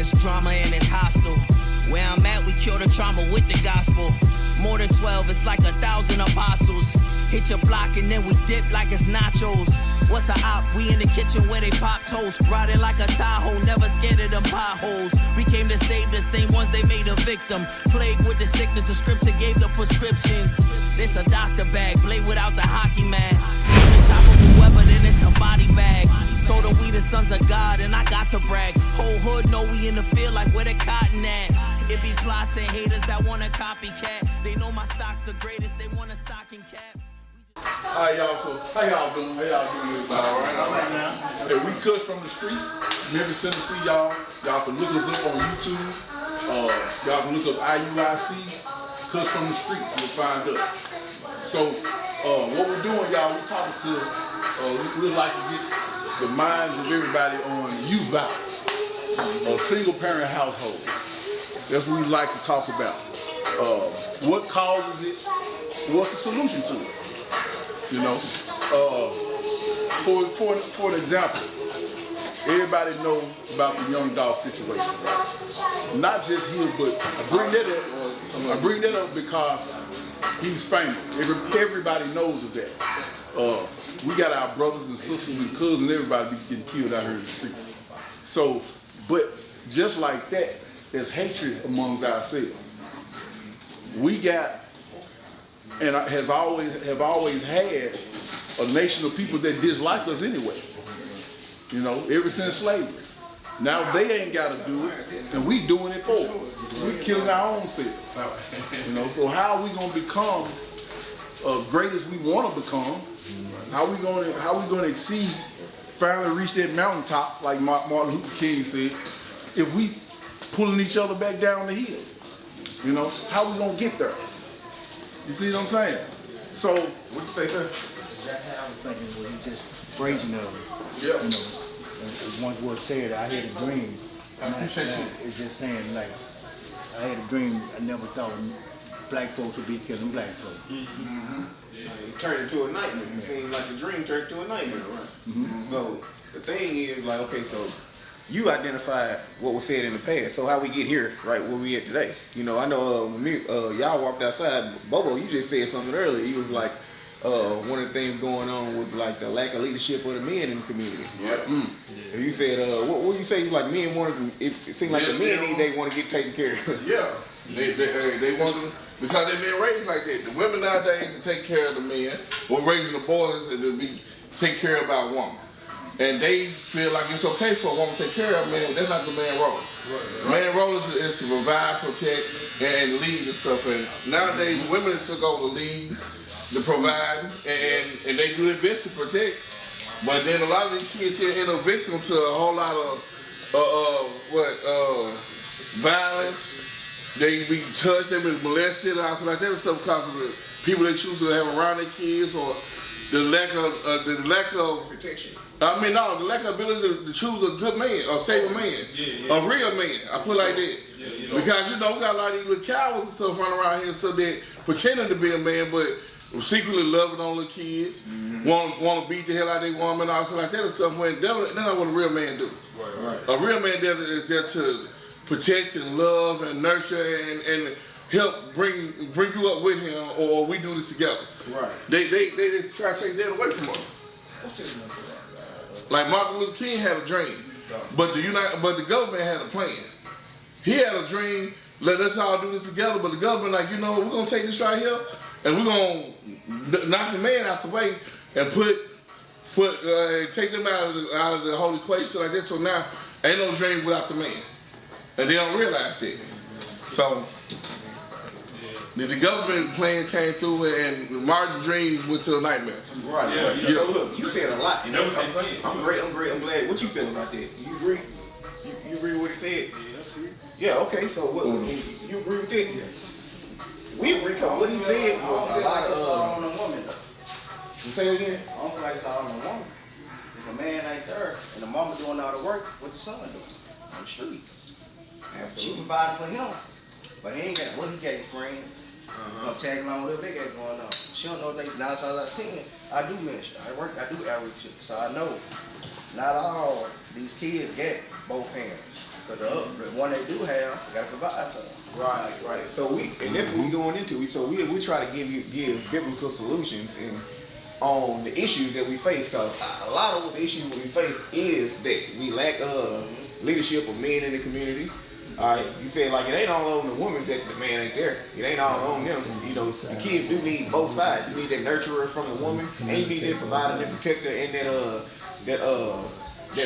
There's drama and it's hostile. Where I'm at, we cure the trauma with the gospel. More than 12, it's like 1,000 apostles. Hit your block and then we dip like it's nachos. What's a op? We in the kitchen where they pop toast. Riding like a Tahoe, never scared of them potholes. We came to save the same ones they made a victim. Plagued with the sickness, the scripture gave the prescriptions. This a doctor bag, blade without the hockey mask. The chopper whoever, then it's a body bag. Told them we the sons of God and I got to brag. Whole hood know we in the field like where the cotton at. It be plots and haters that want a copycat. They know my stock's the greatest, they want a stocking cap. Alright y'all, so how y'all doing? How y'all doing? Alright now. Hey, we Kush from the street, Memphis, Tennessee, y'all. Y'all can look us up on YouTube. Y'all can look up IUIC, Kush from the streets, you'll find us. So what we're doing, y'all, we're talking to, we'd like to get the minds of everybody on youth violence, a single parent household. That's what we like to talk about. What causes it? What's the solution to it? You know, for an example, everybody knows about the young dog situation, right? Not just him, but I bring that up because he's famous. Everybody knows of that. We got our brothers and sisters and cousins, everybody getting killed out here in the streets. So, but just like that, there's hatred amongst ourselves. We got, and have always had a nation of people that dislike us anyway. You know, ever since slavery. Now they ain't got to do it, and we doing it for them. We killing our own selves. You know, so how are we gonna become great as we want to become? How we gonna exceed? Finally reach that mountaintop, like Martin Luther King said, if we pulling each other back down the hill. You know, how we gonna get there? You see what I'm saying? So, what you say, sir? Exactly, I was thinking, well, you just phrasing of it. Yeah. You know, once was said, I had a dream. I appreciate you. It's just saying, like, I had a dream. I never thought black folks would be killing black folks. Mm-hmm. It turned into a nightmare. It seemed like the dream turned into a nightmare, right? Mm-hmm. So the thing is, like, okay, so you identified what was said in the past. So how we get here, right, where we at today? You know, I know when y'all walked outside, Bobo, you just said something earlier. You was like, one of the things going on was like the lack of leadership of the men in the community. Yeah. And you said, what you say? You like men want to? It seems like the men they want to get taken care of. Yeah, they want to, because they've been raised like that. The women nowadays to take care of the men, or raising the boys and to be take care of our woman. And they feel like it's okay for a woman to take care of a man. That's not the man role. The man role is to provide, protect, and lead and stuff. And nowadays, women took over the lead, to provide, and they do their best to protect. But then a lot of these kids here end up victim to a whole lot of violence. They be touched, they be molested, and stuff like that and stuff because of the people they choose to have around their kids, or the lack of Protection. I mean, no, the lack of ability to choose a good man, a stable man, a real man. I put it like that. Because, you know, we got a lot of these little cowards and stuff running around here, so they pretending to be a man, but secretly loving on little kids, want to beat the hell out of their woman, and stuff like that and stuff. When that's not what a real man do. Right. A real man there is there to protect and love and nurture and help bring you up with him, or we do this together. Right. They just try to take that away from us. Like Martin Luther King had a dream, but the government had a plan. He had a dream, let us all do this together, but the government like, you know, we're gonna take this right here, and we're gonna knock the man out the way and take them out of the whole equation like that. So now ain't no dream without the man, and they don't realize it. So the government plan came through, and Martin's dreams went to a nightmare. Right. Yeah. So look, you said a lot. You know, I'm great. I'm glad. What you feel about that? You agree? You agree with what he said? Yeah. Okay. So what? You agree with that? Yes. We agree because what he said was a lot of. On a woman. You say it again? I don't feel like it's all on a woman. If a man ain't there and the mama doing all the work, what the son doing? On the street. Absolutely. She provided for him, but he ain't got what he got his friends. Tag along whatever they got going on. She don't know they 9 times out of 10. I do ministry. I do outreach, so I know not all these kids get both parents. Cause the one they do have, they gotta provide for them. Right. So and that's what we going into. We try to give biblical solutions on the issues that we face. Cause a lot of the issues that we face is that we lack leadership of men in the community. All right, you said like it ain't all on the women that the man ain't there. It ain't all on them. You know, the kids do need both sides. You need that nurturer from the woman, and you need that provider, that protector, and that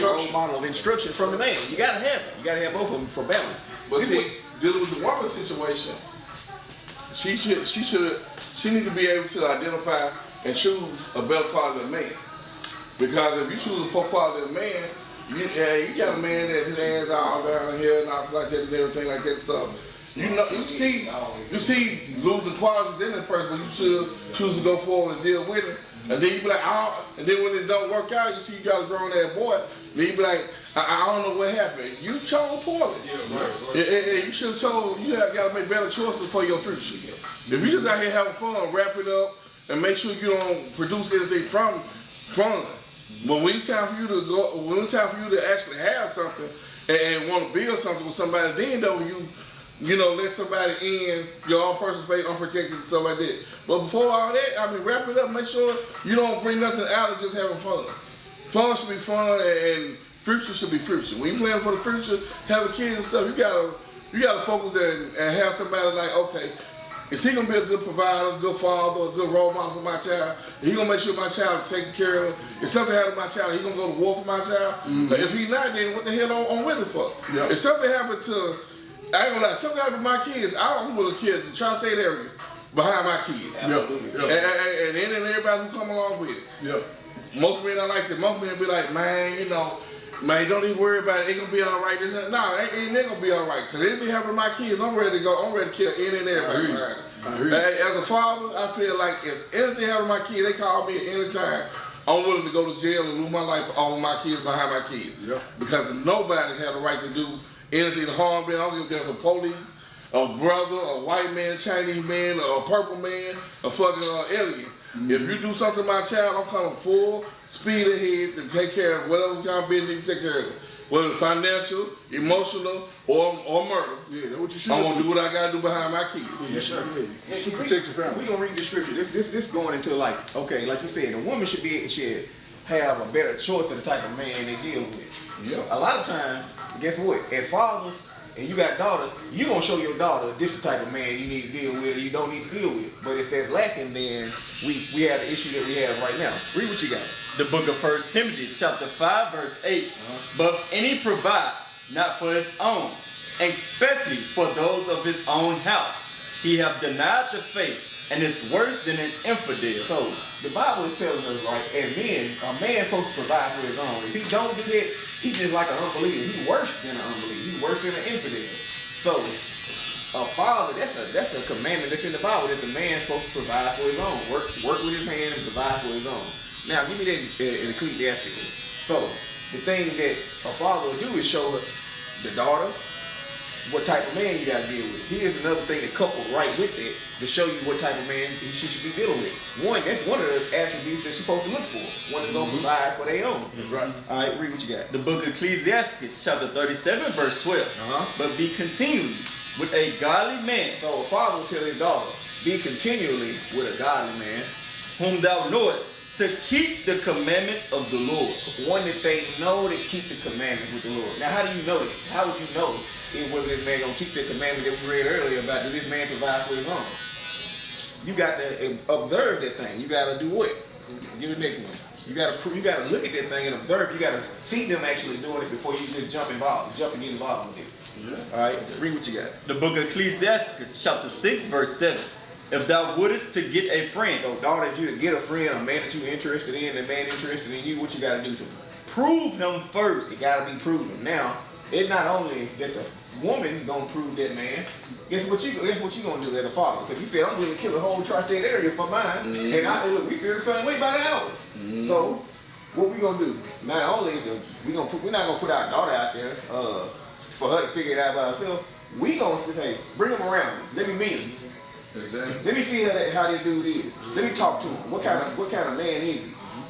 role model of instruction from the man. You gotta have it. You gotta have both of them for balance. But see, dealing with the woman situation, she need to be able to identify and choose a better quality of man. Because if you choose a poor quality of man, you got a man that his hands all down here and all like that and everything like that. So you see losing qualities in that person, but you should choose to go forward and deal with it. And then you be like, oh, and then when it don't work out, you see you got a grown ass boy. Then you be like, I don't know what happened. You chose poorly. Yeah, right. You should have chose. You got to make better choices for your future. If you just out here having fun, wrap it up and make sure you don't produce anything from it. But when it's time for you to go, when it's time for you to actually have something and want to build something with somebody, then though you know, let somebody in your own personal space, unprotected and stuff like that. But before all that, I mean, wrap it up. Make sure you don't bring nothing out of just having fun. Fun should be fun, and future should be future. When you plan for the future, having kids and stuff, you gotta focus and have somebody like, okay, is he gonna be a good provider, a good father, a good role model for my child? He gonna make sure my child is taken care of. If something happens to my child, he gonna go to war for my child. But if he's not, then what the hell I'm with it for? Yep. If something happened to, I ain't gonna lie, something happened to my kids, I'm with a kid trying to stay there behind my kids. Yep. And then everybody who come along with it. Yep. Most men are like that. Most men be like, man, you know, man, don't even worry about it. It gonna be all right. No, it ain't gonna be all right. Cause anything happen to my kids, I'm ready to go. I'm ready to kill any and everybody. As a father, I feel like if anything happen to my kids, they call me at any time. I'm willing to go to jail and lose my life over my kids, behind my kids. Yeah. Because nobody has the right to do anything to harm them. I don't give a damn if the police, a brother, a white man, Chinese man, a purple man, a fucking alien. If you do something to my child, I'm coming full speed ahead to take care of whatever kind of business you take care of. Whether it's financial, emotional, or murder. Yeah, that's what you should. I'm gonna do what I gotta do behind my kids. Yeah, sure. You should protect your family. We gonna read the scripture. This going into like, okay, like you said, a woman should have a better choice of the type of man they deal with. Yeah. A lot of times, guess what? As fathers, and you got daughters, you gonna show your daughter a different type of man you need to deal with or you don't need to deal with. But if that's lacking, then we have the issue that we have right now. Read what you got. The book of 1 Timothy chapter 5 verse 8. But if any provide not for his own, and especially for those of his own house, he have denied the faith and is worse than an infidel. So the Bible is telling us, right, as men, a man supposed to provide for his own. If he don't do that, he's just like an unbeliever. He's worse than an unbeliever. He's worse than an infidel. So a father, that's a commandment that's in the Bible that the man's supposed to provide for his own. Work with his hand and provide for his own. Now give me that in Ecclesiastes. So the thing that a father will do is show the daughter what type of man you got to deal with. Here's another thing that coupled right with it to show you what type of man she should be dealing with. That's one of the attributes that she's supposed to look for. One that's going to provide for their own. That's right. All right, read what you got. The book of Ecclesiastes, chapter 37, verse 12. But be continually with a godly man. So a father will tell his daughter, be continually with a godly man, whom thou knowest, to keep the commandments of the Lord. One that they know to keep the commandments with the Lord. Now, how do you know that? How would you know whether this man gonna keep the commandment that we read earlier about do this man provide for his own? You got to observe that thing. You got to do what? Give the next one. You got to look at that thing and observe. You got to see them actually doing it before you just jump and get involved with it. Yeah. All right, read what you got. The book of Ecclesiastes, chapter 6, verse 7. If thou wouldest to get a friend. So daughter, you to get a friend, a man that you're interested in, a man interested in you, what you got to do to him? Prove him first. It got to be proven. Now, it's not only that the woman's going to prove that man. Guess what you going to do as a father? Because you said, I'm willing to kill the whole tri-state area for mine. And look, we feel the same way by the hours. So, what we going to do? Not only we're not going to put our daughter out there for her to figure it out by herself. We going to say, bring him around. Let me meet him. Exactly. Let me see how this dude is. Let me talk to him. What kind of man is he?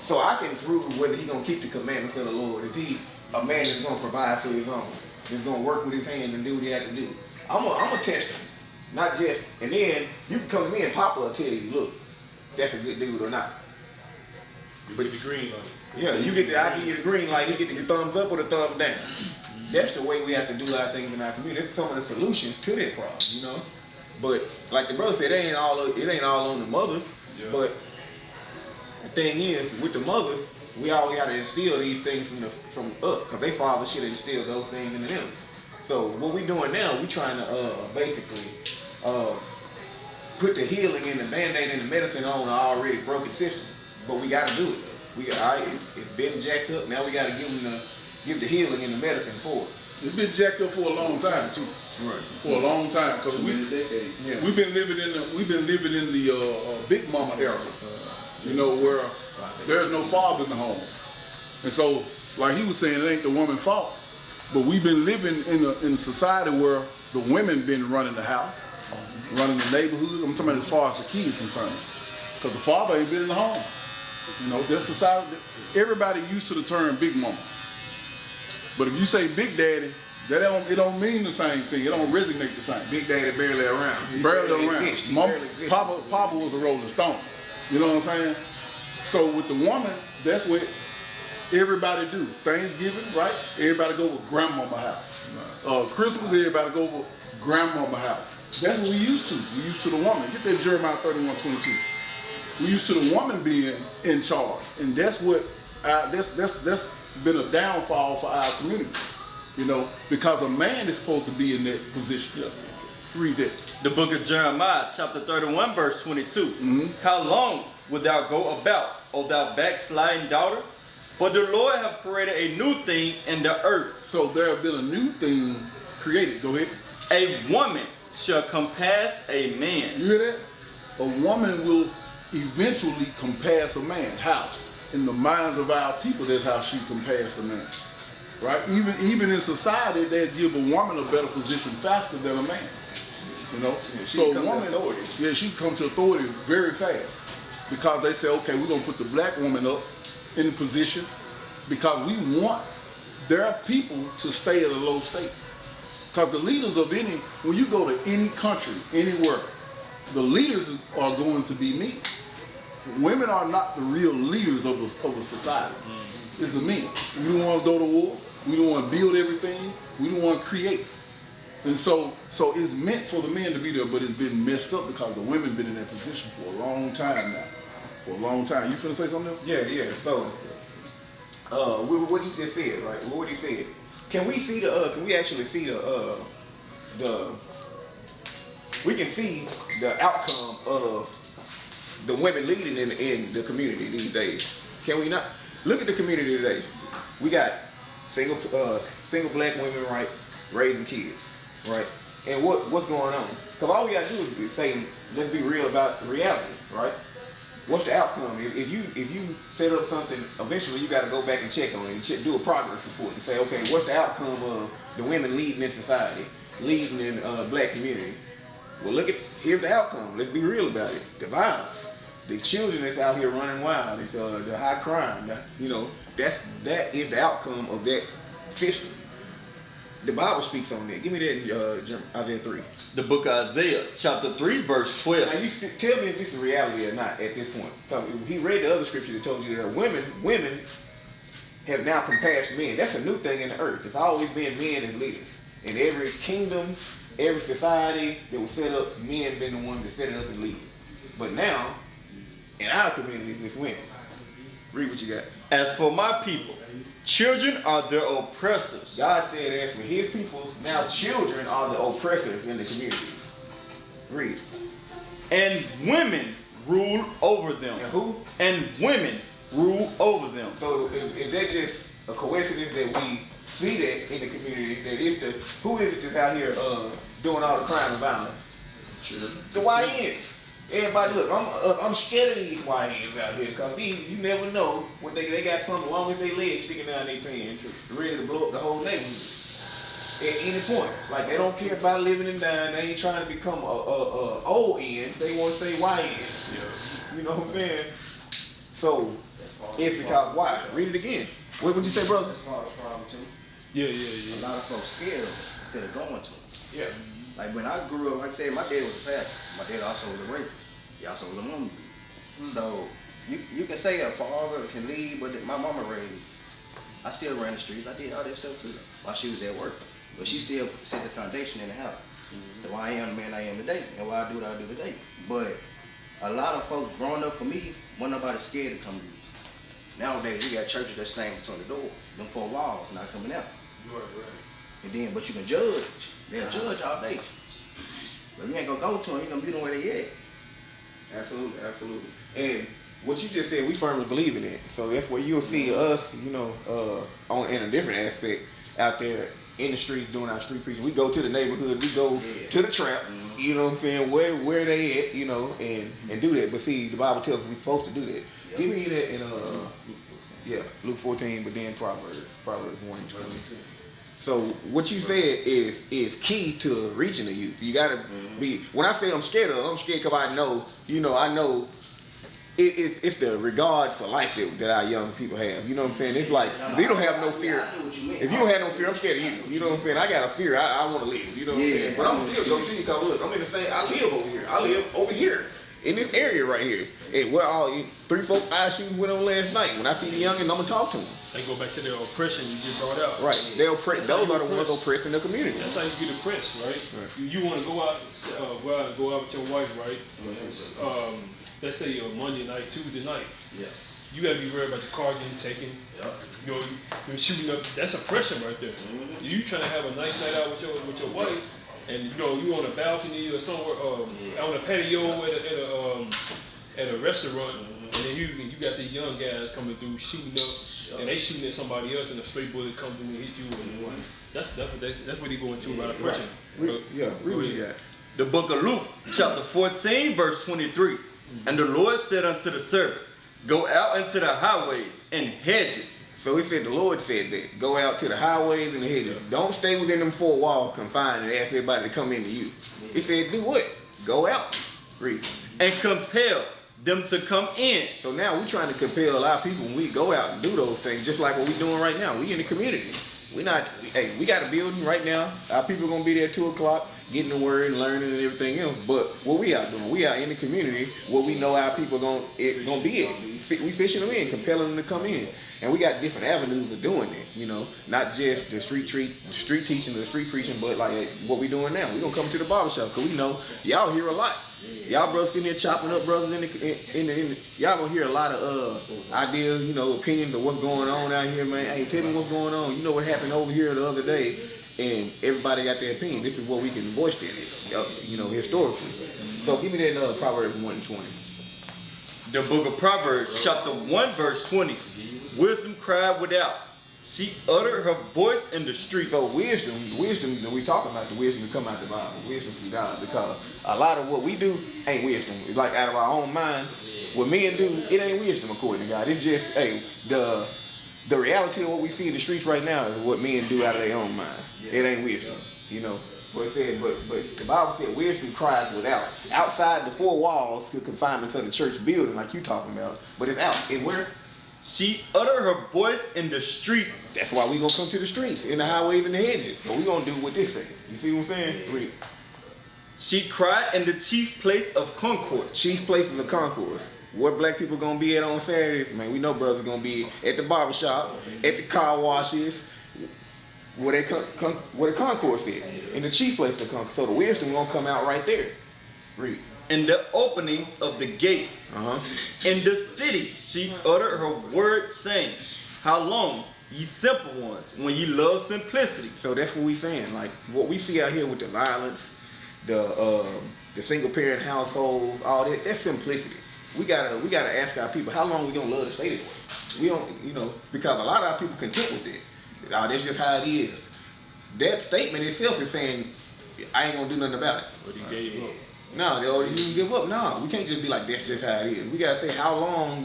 So I can prove whether he's gonna keep the commandments of the Lord. Is he a man that's gonna provide for his own? that's gonna work with his hands and do what he had to do. I'm a test him, not just. And then you can come to me and Papa will tell you, look, that's a good dude or not. But the green on it. Yeah, I give you the green light, he get the thumbs up or the thumbs down. That's the way we have to do our things in our community. That's some of the solutions to that problem, you know. But like the brother said, it ain't all on the mothers. Yeah. But the thing is, with the mothers, we always got to instill these things from up, because they father should instill those things into them. So what we doing now, we trying to basically put the healing and the band-aid and the medicine on an already broken system. But we got to do it. It's been jacked up. Now we got to give the healing and the medicine for it. It's been jacked up for a long time too. Right. For a long time, because we've been living in the Big Mama era. You know, where there's no father in the home, and so like he was saying, it ain't the woman's fault. But we've been living in a society where the women been running the house, running the neighborhood. I'm talking about as far as the kids concerned, because the father ain't been in the home. You know, this society, everybody used to the term Big Mama. But if you say Big Daddy, it don't mean the same thing. It don't resonate the same. Big Daddy barely around. Barely around. Papa was a Rolling Stone. You know what I'm saying? So with the woman, that's what everybody do. Thanksgiving, right? Everybody go with grandmama house. Christmas, everybody go with grandmama house. That's what we used to. We used to the woman. Get that Jeremiah 31:22. We used to the woman being in charge, and that's what that's been a downfall for our community. You know, because a man is supposed to be in that position. Yeah. Read that. The book of Jeremiah, chapter 31, verse 22. How long wilt thou go about, O thou backsliding daughter? For the Lord hath created a new thing in the earth. So there have been a new thing created. Go ahead. A woman shall compass a man. You hear that? A woman will eventually compass a man. How? In the minds of our people, that's how she compassed a man. Right? Even in society, they give a woman a better position faster than a man. You know? So a woman, she comes to authority very fast. Because they say, okay, we're gonna put the black woman up in position because we want their people to stay at a low state. Because the leaders of when you go to any country, anywhere, the leaders are going to be men. Women are not the real leaders of a society. It's the men. We don't want to go to war. We don't want to build everything. We don't want to create. And so it's meant for the men to be there, but it's been messed up because the women's been in that position for a long time now. For a long time. You finna say something else? Yeah. So, what he just said, right? What he said. Can we actually see we can see the outcome of the women leading in the community these days? Can we not? Look at the community today. We got single black women, right, raising kids, right? And what's going on? Because all we gotta do is say, let's be real about reality, right? What's the outcome? If you set up something, eventually you got to go back and check on it and do a progress report and say, okay, what's the outcome of the women leading in society, leading in black community? Well, here's the outcome. Let's be real about it. The violence, the children that's out here running wild, it's the high crime. That is the outcome of that system. The Bible speaks on that. Give me that Isaiah 3. The book of Isaiah, chapter 3, verse 12. Now you tell me if this is reality or not at this point. He read the other scripture that told you that women have now compassed men. That's a new thing in the earth. It's always been men as leaders. In every kingdom, every society that was set up, men been the ones that set it up and lead. But now, in our community, it's women. Read what you got. As for my people, children are their oppressors. God said, as for his people, now children are the oppressors in the community. Read. And women rule over them. And who? And women rule over them. So is that just a coincidence that we see that in the community? That who is it that's out here doing all the crime and violence? Children. The YNs. Everybody, look, I'm scared of these YNs out here because you never know when they got something along with their legs sticking down their pants, ready to blow up the whole neighborhood at any point. Like they don't care about living and dying. They ain't trying to become a old end. They want to stay YN. Yeah. You know what I'm saying? So it's because why? Read it again. What would you say, brother? A lot of folks scared of it instead of going to them. Yeah. Like when I grew up, like I said, my dad was a pastor. My dad also was a rapist. He also was a mom. So you can say a father can lead, but my mama raised. I still ran the streets. I did all that stuff too while she was at work. But she still set the foundation in the house. So why I am the man I am today, and why I do what I do today. But a lot of folks growing up for me, wasn't nobody scared to come to me. Nowadays, we got churches that stand between the door, them 4 walls not coming out. Right. And then, but you can judge. They'll judge all day. But you ain't gonna go to them, you gonna be them where they at. Absolutely. And what you just said, we firmly believe in it. So that's where you'll see us, you know, on in a different aspect out there in the streets doing our street preaching. We go to the neighborhood, we go to the trap, you know what I'm saying, where they at, you know, and do that. But see, the Bible tells us we're supposed to do that. Give me that in Luke 14, but then Proverbs 1:20. So what you said is key to reaching the youth. You gotta be. When I say I'm scared because I know, you know, I know it's the regard for life that our young people have. You know what I'm saying? It's like if you don't have no fear. If you don't have no fear, I'm scared of you. You know what I'm saying? I got a fear. I want to live. You know what I'm saying? But I'm still going to you because look, I'm in the same. I live over here. I live over here in this area right here. And we're all 3, 4, 5 shootings went on last night. When I see the youngins, I'm gonna talk to them. They go back to their oppression you just brought out. Right. Those are the ones oppressing the community. That's how you get oppressed, right? You want to go out with your wife, right? Let's say Monday night, Tuesday night. Yeah. You gotta be worried about your car getting taken. Yep. You know, you're shooting up. That's oppression right there. You trying to have a nice night out with your wife, and you know you on a balcony or somewhere on a patio at a restaurant, and then you got these young guys coming through shooting up, and they shooting at somebody else, and a straight bullet comes through and hit you. And that's what they going to about oppression. Read what you got. The book of Luke, chapter 14, verse 23. And the Lord said unto the servant, go out into the highways and hedges. So he said, the Lord said that. Go out to the highways and the hedges. Don't stay within them 4 walls confined and ask everybody to come into you. He said, do what? Go out. Read. And compel them to come in. So now we're trying to compel our people when we go out and do those things, just like what we're doing right now. We in the community. We got a building right now. Our people are going to be there at 2 o'clock, getting the word and learning and everything else. But what we out doing, we are in the community where we know our people going to be at. We fishing them in, compelling them to come in. And we got different avenues of doing it, you know, not just the street teaching, the street preaching, but like what we doing now. We gonna come to the barbershop because we know y'all hear a lot. Y'all brothers sitting there chopping up brothers in the y'all gonna hear a lot of ideas, you know, opinions of what's going on out here, man. Hey, tell me what's going on. You know what happened over here the other day, and everybody got their opinion. This is what we can voice that, you know, historically. So give me that Proverbs 1:20. The book of Proverbs, chapter 1, verse 20. Wisdom cried without. She uttered her voice in the streets. So wisdom, we talking about the wisdom that come out the Bible. Wisdom from God, because a lot of what we do ain't wisdom. It's like out of our own minds. What men do, it ain't wisdom according to God. It's just, the reality of what we see in the streets right now is what men do out of their own mind. It ain't wisdom, you know. But it said, but the Bible said wisdom cries without. Outside the 4 walls to confinement to the church building, like you talking about. But it's out. And where? She uttered her voice in the streets. That's why we gonna come to the streets, in the highways and the hedges. But we gonna do what this says. You see what I'm saying? Read. She cried in the chief place of concourse. Chief places of concourse. Where black people gonna be at on Saturdays? Man, we know brothers gonna be at the barbershop, at the car washes, where the concourse is. In the chief place of concourse. So the wisdom gonna come out right there. Read. In the openings of the gates. In the city she uttered her words, saying, how long, ye simple ones, when ye love simplicity. So that's what we saying. Like what we see out here with the violence, the single parent households, all that, that's simplicity. We gotta ask our people, how long we gonna love to stay this way? We don't, you know, because a lot of our people content with it. That's just how it is. That statement itself is saying, I ain't gonna do nothing about it. But he gave up. No, you can give up. No, we can't just be like, that's just how it is. We gotta say, how long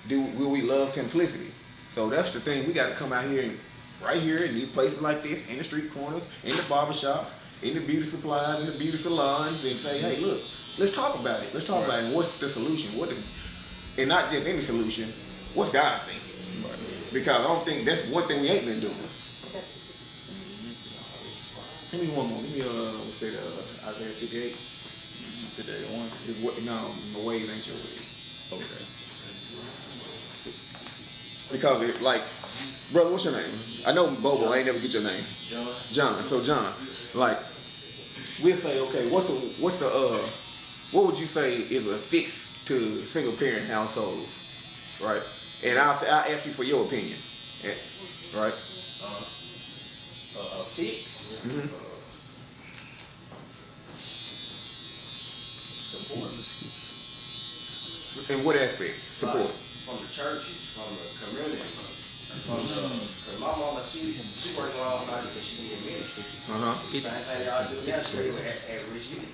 will we love simplicity? So that's the thing. We gotta come out here and right here in these places like this, in the street corners, in the barbershops, in the beauty supplies, in the beauty salons, and say, hey, look, let's talk about it. Let's talk about it. What's the solution? And not just any solution. What's God thinking? Because I don't think that's one thing we ain't been doing. Give me one more. Give me what's it? Isaiah 58. Today, one. No, my ways ain't your ways. Okay. Because it, like, brother, what's your name? I know Bobo. I ain't never get your name. John. John. So John, like, we'll say, okay, what would you say is a fix to single parent households, right? And I'll ask you for your opinion, right? A fix. Mm-hmm. Support. In what aspect? Support. From the churches, from the community. Cause my mama, she working all night because she in ministry. Same thing y'all do now, she at Rich Youth.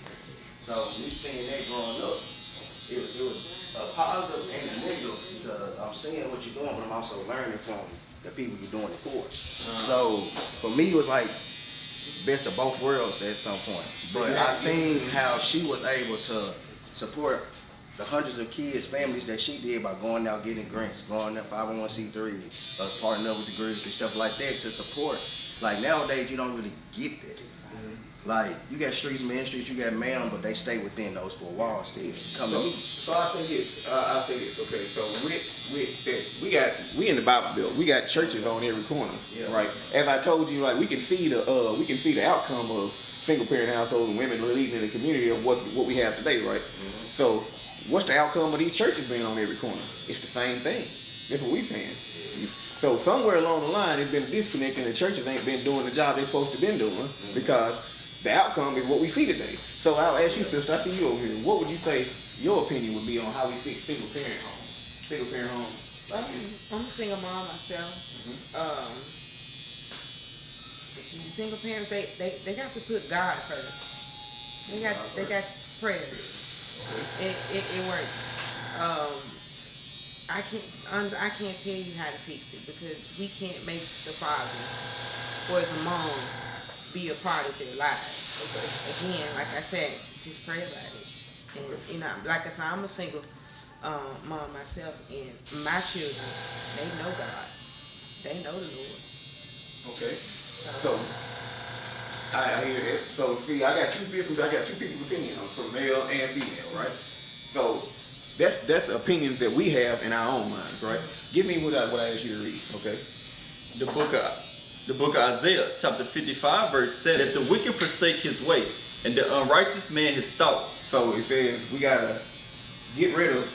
So me seeing that growing up, it was a positive and a negative because I'm seeing what you're doing, but I'm also learning from the people you're doing it for. So for me, it was like best of both worlds at some point. But I seen how she was able to support the hundreds of kids, families that she did by going out getting grants, going to 501c3, partnering up with the groups and stuff like that to support. Like nowadays, you don't really get that. Like you got streets ministries, you got man, but they stay within those four walls still. So I say this. Okay, so with that, we in the Bible Belt. We got churches on every corner, right? As I told you, like we can see the outcome of single parent households and women leading in the community of what we have today, right? So what's the outcome of these churches being on every corner? It's the same thing. That's what we saying. So somewhere along the line, there's been a disconnect, and the churches ain't been doing the job they're supposed to been doing because the outcome is what we see today. So I'll ask you, sister, I see you over here. What would you say your opinion would be on how we fix single parent homes? I'm a single mom myself. Single parents, they got to put God first. They got prayers. It works. I can't tell you how to fix it because we can't make the fathers or the moms be a part of their lives. Again, like I said, just pray about it. And like I said, I'm a single mom myself, and my children, they know God. They know the Lord. Okay. So I hear that. So see, I got two people's opinion on, so male and female, right? So that's opinions that we have in our own minds, right? Give me what I asked you to read, okay? The book of Isaiah, chapter 55, verse 7. That the wicked forsake his way, and the unrighteous man his thoughts. So it says we gotta get rid of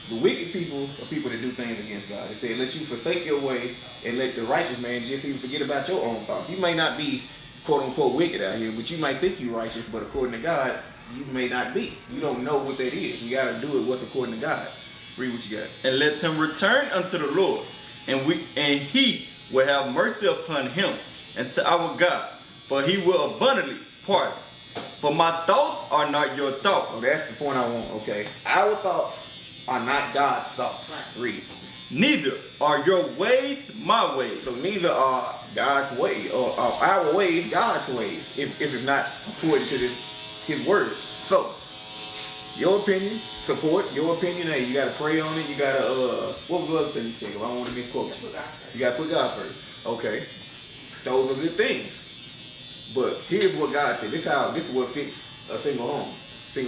the wicked people, or people that do things against God. It said, let you forsake your way, and let the righteous man just even forget about your own thoughts. You may not be quote unquote wicked out here, but you might think you're righteous, but according to God, you may not be. You don't know what that is. You gotta do it what's according to God. Read what you got. And let him return unto the Lord, and he will have mercy upon him, and to our God, for he will abundantly pardon. For my thoughts are not your thoughts. So that's the point I want, okay? Our thoughts are not God's thoughts. Read. Neither are your ways my ways. So neither are God's way, or our ways God's ways, if it's not according to his word. So, your opinion, support your opinion. Hey, you gotta pray on it. You gotta what was the other thing you said? I don't want to misquote you. You gotta put God first. Okay, those are good things. But here's what God said. This is what fits a single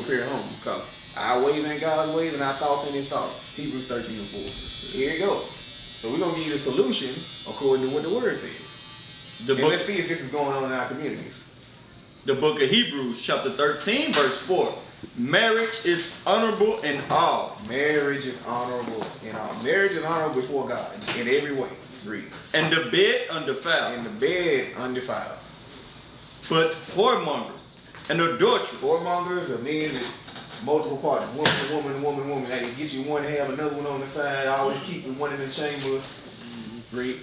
parent home. Because our ways ain't God's ways, and our thoughts ain't his thoughts. Hebrews 13:4. Here you go. So we're gonna give you the solution according to what the word says. Let's see if this is going on in our communities. The book of Hebrews, chapter 13, verse 4. Marriage is honorable in all. Marriage is honorable in all. Marriage is honorable before God in every way. Read. And the bed undefiled. And the bed undefiled. But whoremongers and adulterers. Whoremongers are men that multiple partners. Woman. They get you one half, another one on the side. Always keep one in the chamber. Read.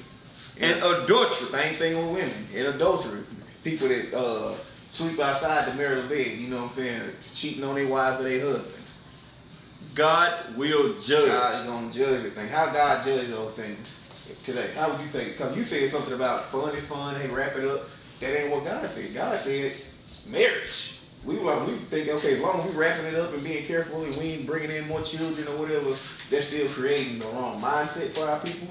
And adulterers. Same thing with women. And adulterers. People that sleep outside the marital bed, you know what I'm saying? Cheating on their wives or their husbands. God will judge. God is going to judge everything. How God judge those things today? How would you say? Because you said something about fun is fun, hey, wrap it up. That ain't what God said. God said marriage. We think, okay, as long as we wrapping it up and being careful and we ain't bringing in more children or whatever, that's still creating the wrong mindset for our people.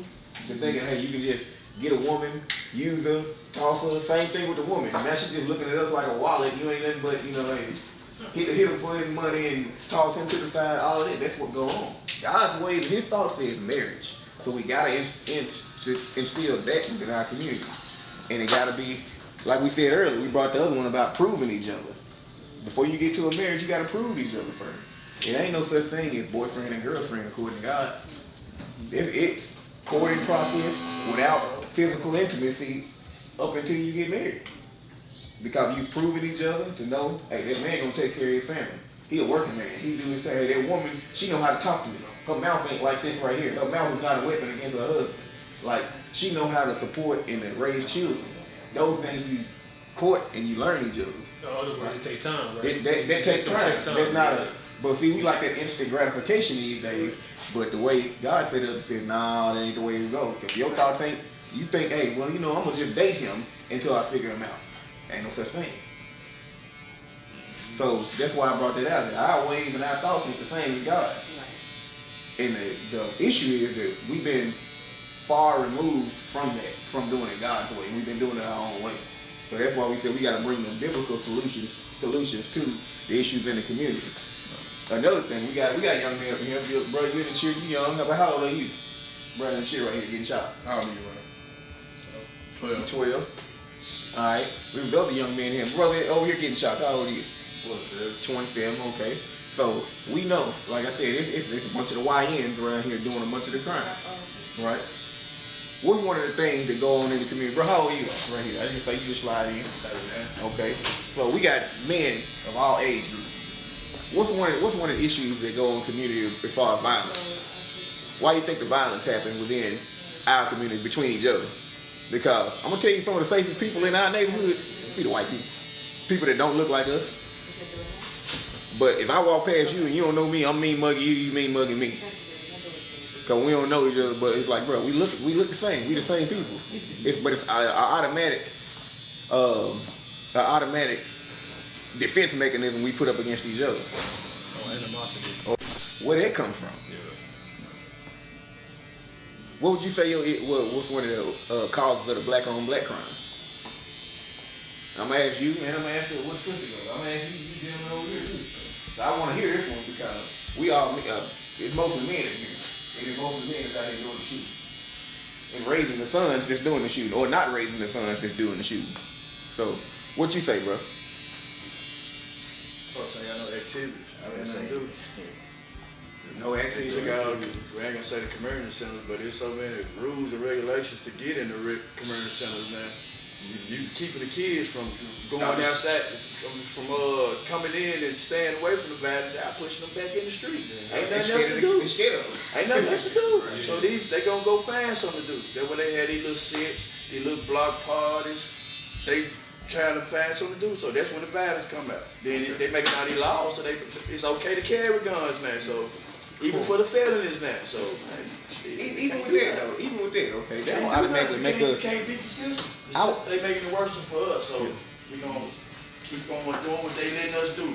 They're thinking, hey, you can just get a woman, use her, toss her. Same thing with the woman. Now she's just looking at us like a wallet. You ain't nothing but, you know, hey, hit him for his money and toss him to the side. All of that. That's what goes on. God's ways, his thoughts is marriage. So we gotta instill that within our community. And it gotta be, like we said earlier, we brought the other one about proving each other. Before you get to a marriage, you gotta prove each other first. It ain't no such thing as boyfriend and girlfriend according to God. It's courting process without physical intimacy up until you get married. Because you proving each other to know, hey, that man gonna take care of his family. He a working man. He do his thing. Hey, that woman, she know how to talk to me. Her mouth ain't like this right here. Her mouth is not a weapon against her husband. Like, she know how to support and to raise children. Those things you court and you learn each other. Other words, it take time, right? That takes time. That's not a, but see, we like that instant gratification these days. But the way God set it up, said, nah, that ain't the way it goes. If your thoughts ain't, you think, hey, well, you know, I'm gonna just date him until I figure him out. Ain't no such thing. So that's why I brought that out. Our ways and our thoughts ain't the same as God's. And the issue is that we've been far removed from that, from doing it God's way. We've been doing it our own way. So that's why we said we got to bring them biblical solutions to the issues in the community. Another thing, we got young men up here. Bro, you in the cheer, you young. How old are you? Brother in the cheer right here getting shot. How old are you, man? 12. All right. We have other young men here. Brother over here getting shot. How old are you? 27. 27, okay. So we know, like I said, it's a bunch of the YNs around here doing a bunch of the crime. Right? What's one of the things that go on in the community? Bro, how old are you? Right here. I just say you just slide in. Okay. So we got men of all age groups. What's one of the issues that go on in the community as far as violence? Why do you think the violence happens within our community between each other? Because I'm gonna tell you some of the safest people in our neighborhood be the white people. People that don't look like us. But if I walk past you and you don't know me, I'm mean mugging you, you mean mugging me. Cause we don't know each other, but it's like, bro, we look the same. We the same people. But it's an automatic defense mechanism we put up against each other. Animosity. Where that come from? Yeah. What would you say what's one of the causes of the black-on-black crime? I'm gonna ask you, and I'm gonna ask you what sister goes. I'm gonna ask you gentlemen over here too. So I want to hear this one because we all, it's mostly men in here. And it's mostly men that's out here doing the shooting. And raising the sons that's doing the shooting, or not raising the sons that's doing the shooting. So, what you say, bro? Folks ain't got no activities. I mean, they do. No activities. We ain't gonna say the community centers, but there's so many rules and regulations to get in the community centers now. You keeping the kids from going outside, from coming in and staying away from the violence, out pushing them back in the street. Ain't nothing else to do. Ain't nothing else to do. So they gonna go find something to do. Then when they had these little sets, these little block parties, they trying to find something to do. So that's when the violence come out. Then they making all these laws, so it's okay to carry guns now. So even for the felonies now. So even with that, okay, they don't automatically make us. Can't beat the system. They making it worse for us. So we gonna keep on doing what they letting us do.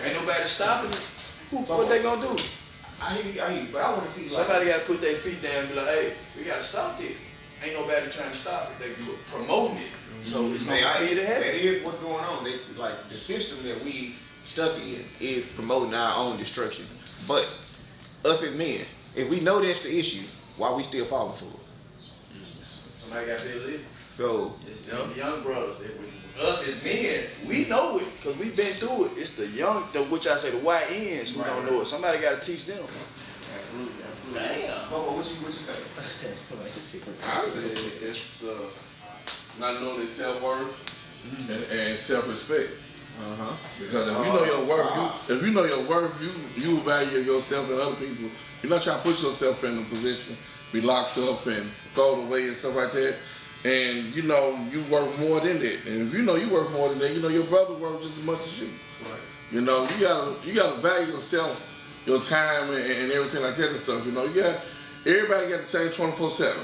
Ain't nobody stopping it. What they gonna do? I hear you, but I want to see somebody got to put their feet down and be like, hey, we got to stop this. Ain't nobody trying to stop it. They promoting it. So it's gonna continue to happen. That is what's going on. Like the system that we stuck in is promoting our own destruction. But us as men, if we know that's the issue, why we still falling for it? Somebody got to live. So it's the young brothers. Us as men, we know it because we've been through it. It's the young, which I say the YNs who don't know it. Somebody got to teach them. Absolutely. Damn. What you say? I say it's not knowing their self-worth and self-respect. Because if you know your worth, you value yourself and other people. You're not trying to put yourself in a position, be locked up and thrown away and stuff like that. And you know you work more than that. And if you know you work more than that, you know your brother works just as much as you. Right. You know you gotta value yourself, your time and everything like that and stuff. You know everybody got the same 24/7.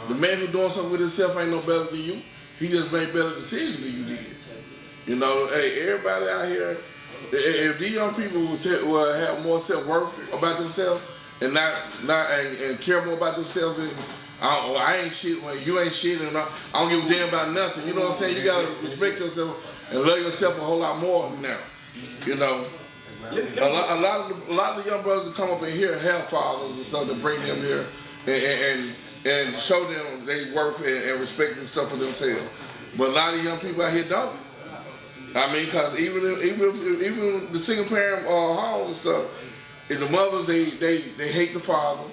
The man who's doing something with himself ain't no better than you. He just made better decisions than you did. You know, hey, everybody out here, if these young people will have more self-worth about themselves and not care more about themselves I ain't shit when you ain't shit, and I don't give a damn about nothing. You know what I'm saying? You gotta respect yourself and love yourself a whole lot more now. You know, a lot of the young brothers that come up in here have fathers and stuff to bring them here and show them they worth and respect and stuff for themselves. But a lot of young people out here don't. I mean, cause even the single parent homes and stuff, if the mothers they hate the father,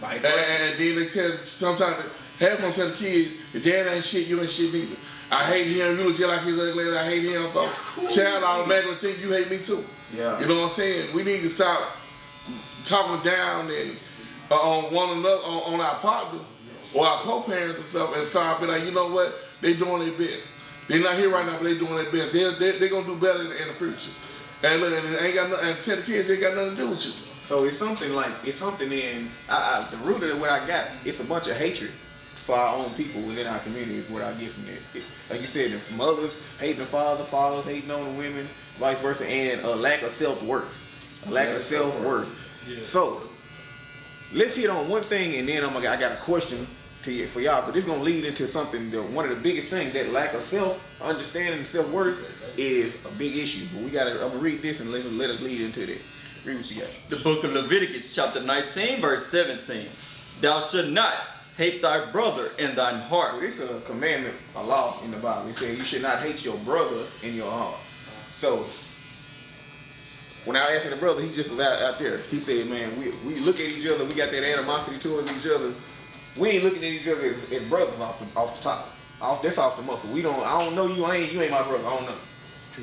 and then they tell sometimes half of them tell the kids, your dad ain't shit, you ain't shit either. I hate him, you look just like his ugly, I hate him, so child automatically think you hate me too. Yeah. You know what I'm saying? We need to stop talking down and on one another, on our partners or our co-parents and stuff, and start be like, you know what? They doing their best. They're not here right now, but they doing their best. They're gonna do better in the future. And look, and it ain't got nothing, and tell the kids they ain't got nothing to do with you. So it's something in the root of what I got. It's a bunch of hatred for our own people within our community is what I get from that. Like you said, the mothers hating the father, fathers hating on the women, vice versa, and a lack of self-worth. Yeah. So let's hit on one thing, and then I got a question for y'all, but it's gonna lead into something that one of the biggest things, that lack of self-understanding and self-worth is a big issue. But I'm gonna read this and let us lead into that. Read what you got. The book of Leviticus chapter 19 verse 17. Thou shalt not hate thy brother in thine heart. So this is a commandment, a law in the Bible. It says you should not hate your brother in your heart. So when I asked the brother, he just was out there. He said, man, we look at each other, we got that animosity towards each other. We ain't looking at each other as brothers off the top. That's off the muscle. I don't know you ain't my brother. I don't know.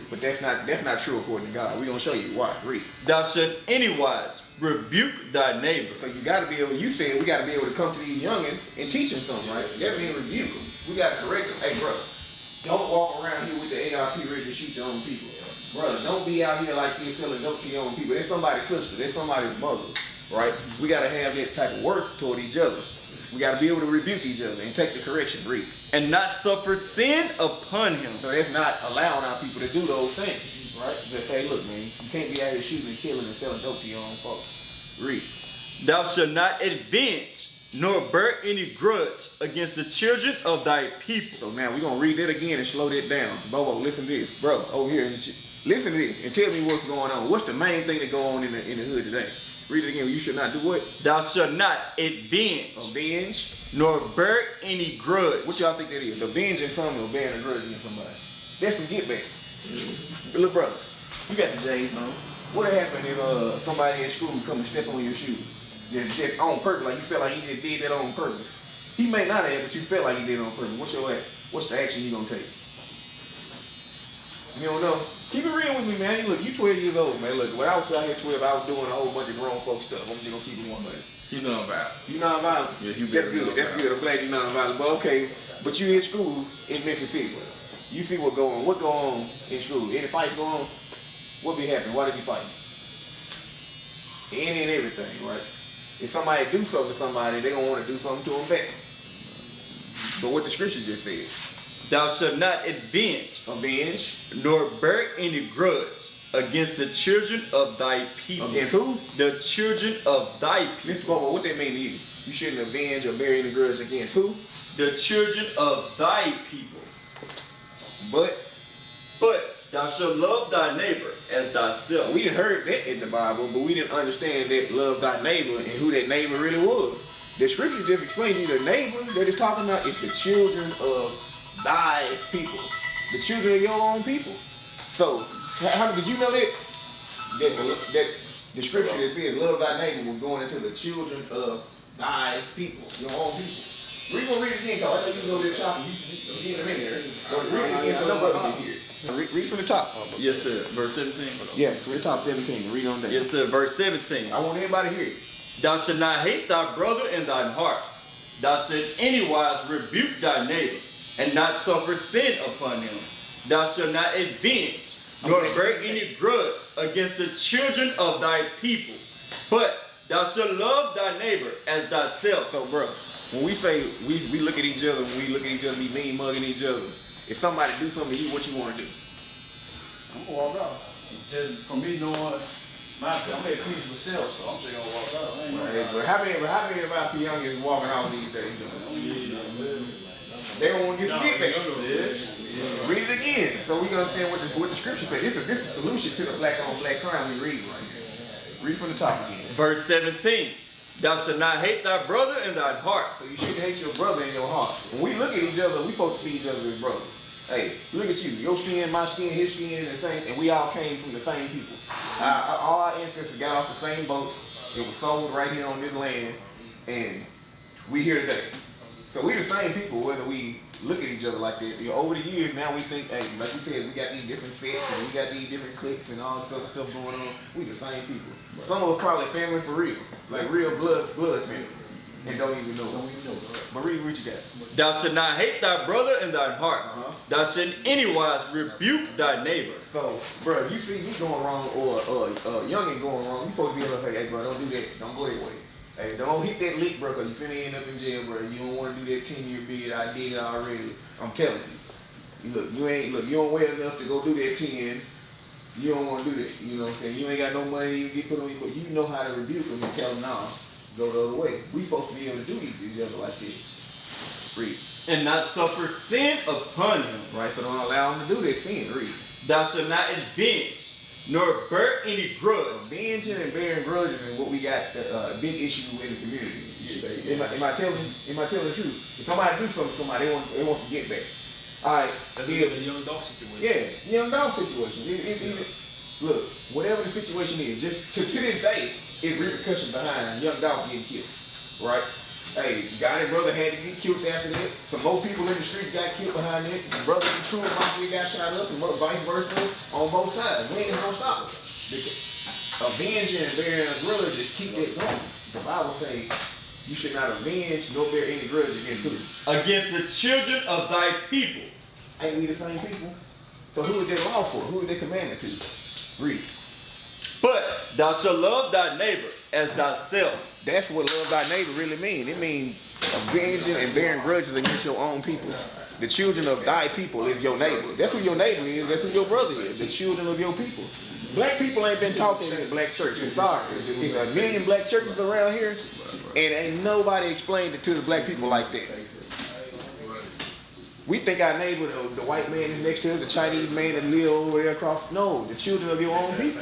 But that's not true according to God. We're gonna show you why. Read. Thou shalt anywise rebuke thy neighbor. So you gotta be able, you said we gotta be able to come to these youngins and teach them something, right? That means rebuke them. We gotta correct them. Hey brother, don't walk around here with the ARP ready to shoot your own people. Brother, don't be out here like you're selling dope to your own people. They're somebody's sister, they're somebody's mother, right? We gotta have that type of work toward each other. We got to be able to rebuke each other and take the correction. Read. And not suffer sin upon him. So that's not allowing our people to do those things, right? Just say, look, man, you can't be out here shooting and killing and selling dope to your own folks. Read. Thou shalt not avenge nor bear any grudge against the children of thy people. So now we're going to read that again and slow that down. Bobo, listen to this. Bro, over here, listen to this and tell me what's going on. What's the main thing that go on in the hood today? Read it again. You should not do what? Thou shalt not avenge. Avenge. Nor bear any grudge. What y'all think that is? Avenging something or bearing a grudge against somebody. That's some get back. Little brother, you got the J's on. What would happen if somebody at school come and step on your shoe? Just on purpose, like you felt like he just did that on purpose. He may not have, but you felt like he did it on purpose. What's the action you gonna take? You don't know? Keep it real with me, man. Look, you 12 years old, man. Look, when I was out here 12, I was doing a whole bunch of grown folk stuff. I'm just gonna keep it one way. You non-violent. You non-violent? Yeah, you That's good. That's good. I'm glad you non-violent. But okay, but you in school in Memphis TN. You see what go on in school. Any fights go on? What be happening? Why did you fight? Any and everything, right? If somebody do something to somebody, they gonna want to do something to them back. But what the scripture just said. Thou shalt not avenge. Avenge. Nor bear any grudge against the children of thy people. Against who? The children of thy people. Mr. Bobo, what that mean to you? You shouldn't avenge or bear any grudge against who? The children of thy people. But thou shalt love thy neighbor as thyself. We didn't heard that in the Bible, but we didn't understand that love thy neighbor and who that neighbor really was. The scripture just explained to you the neighbor that it's talking about is the children of thy people. The children of your own people. So, how did you know that? That the scripture that says love thy neighbor was going into the children of thy people, your own people. We're going to read it again, because I know you go there shopping. You get them in there. But read it again so nobody can hear it. Read from the top. Yes, sir. Verse 17. Yeah, from the top 17. Read on that. Yes, sir. Verse 17. I want everybody to hear it. Thou shalt not hate thy brother in thine heart. Thou shalt anywise rebuke thy neighbor, and not suffer sin upon him. Thou shalt not avenge, nor bear any grudge against the children of thy people. But thou shalt love thy neighbor as thyself. So, bro, when we say we look at each other, when we look at each other, be mean mugging each other, if somebody do something to you, what you want to do? I'm gonna walk out. Just for me knowing I'm at peace myself, so I'm just gonna walk out. I ain't gonna But how many of our youngins walking out these days? They don't want to get some get back. Read it again, so we can understand what the scripture says. This is a solution to the black on black crime we read right here. Read from the top again. Verse 17. Thou shalt not hate thy brother in thy heart. So you shouldn't hate your brother in your heart. When we look at each other, we supposed to see each other as brothers. Hey, look at you. Your skin, my skin, his skin, and the same, and we all came from the same people. All our ancestors got off the same boats. It was sold right here on this land, and we here today. So we the same people, whether we look at each other like that. Over the years, now we think, hey, like you said, we got these different sets, and we got these different cliques, and all this other stuff going on. We the same people. Some of us probably family for real, like real blood family, and don't even know. But read what you got. Thou shalt not hate thy brother in thine heart. Thou shalt in anywise rebuke thy neighbor. So, bro, you see me going wrong or youngin going wrong, you supposed to be able to say, hey, bro, don't do that. Don't go that way. Hey, don't hit that lick, bro, because you finna end up in jail, bro. You don't want to do that 10-year bid. I did already. I'm telling you. You don't weigh enough to go do that 10. You don't want to do that. You know what I'm saying? You ain't got no money to even get put on you, but you know how to rebuke them and tell them, nah, go the other way. We supposed to be able to do each other like this. Read. And not suffer sin upon him. Right, so don't allow them to do that sin. Read. Thou shalt not avenge, nor bear any grudge. Avenging and bearing grudges is what we got a big issue in the community. Am I telling the truth? If somebody do something to somebody, they want to get back. All right, that's a young dog situation. Yeah, young dog situation. Look, whatever the situation is, just to this day, is repercussions behind young dogs getting killed. Right? Hey, guy and brother had to get killed after that. Some more people in the streets got killed behind that. The brother in the true mafia got shot up, and vice versa on both sides. We ain't gonna stop it. Avenging and bearing a grudge, just keep that going. The Bible says you should not avenge nor bear any grudge against who? Against the children of thy people. Ain't we the same people? So who is that law for? Who is that commanded to? Read. But thou shalt love thy neighbor as thyself. That's what love thy neighbor really means. It means avenging and bearing grudges against your own people. The children of thy people is your neighbor. That's who your neighbor is. That's who your brother is. The children of your people. Black people ain't been taught that in black church. I'm sorry. There's a million black churches around here, and ain't nobody explained it to the black people like that. We think our neighbor, the white man is next to us, the Chinese man that live over there across. No, the children of your own people.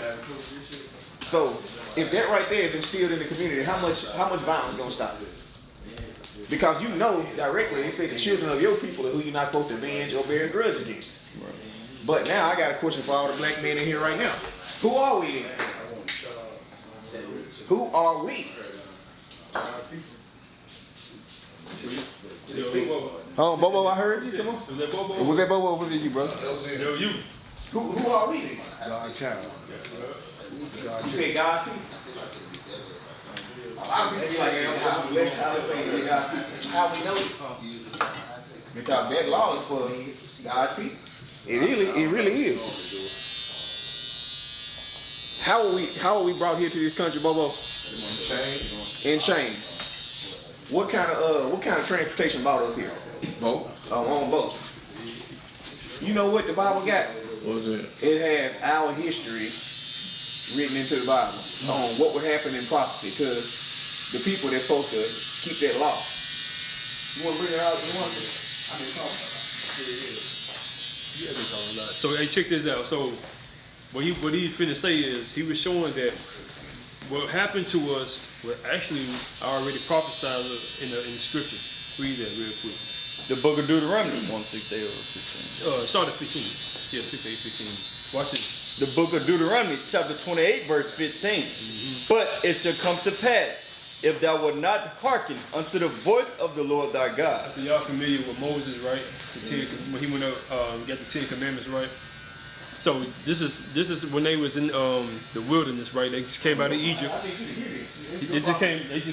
So if that right there is instilled in the community, how much violence gonna stop it? Because you know directly, they say the children of your people are who you're not supposed to avenge or bear a grudge against. But now I got a question for all the black men in here right now. Who are we then? Who are we? Oh, Bobo, I heard you. Come on. Was that Bobo? Was that Bobo or was it you, brother? That was you. Who are we then? God's child. You say God's people. A lot of people be like, I'm blessed. How we know it? Because that law is for God's people. It really is. How are we brought here to this country, Bobo? In chains. What kind of transportation brought us here? Boats. On boats. You know what the Bible got? What's it? It has our history written into the Bible on what would happen in prophecy to the people that's supposed to keep that law. You want to bring it out? You want to? I've been talking about it. So hey, check this out. So what he finna say is he was showing that what happened to us was actually already prophesied in the scriptures. Read that real quick. The book of Deuteronomy 1:6 or 15. Start at 15. Yeah, 6 to 8, 15. Watch this. The book of Deuteronomy chapter 28 verse 15. But it shall come to pass, if thou wilt not hearken unto the voice of the Lord thy God. So y'all familiar with Moses, right? When he went up, got the 10 Commandments, right? So this is when they was in the wilderness, right? They just came out of Egypt. They just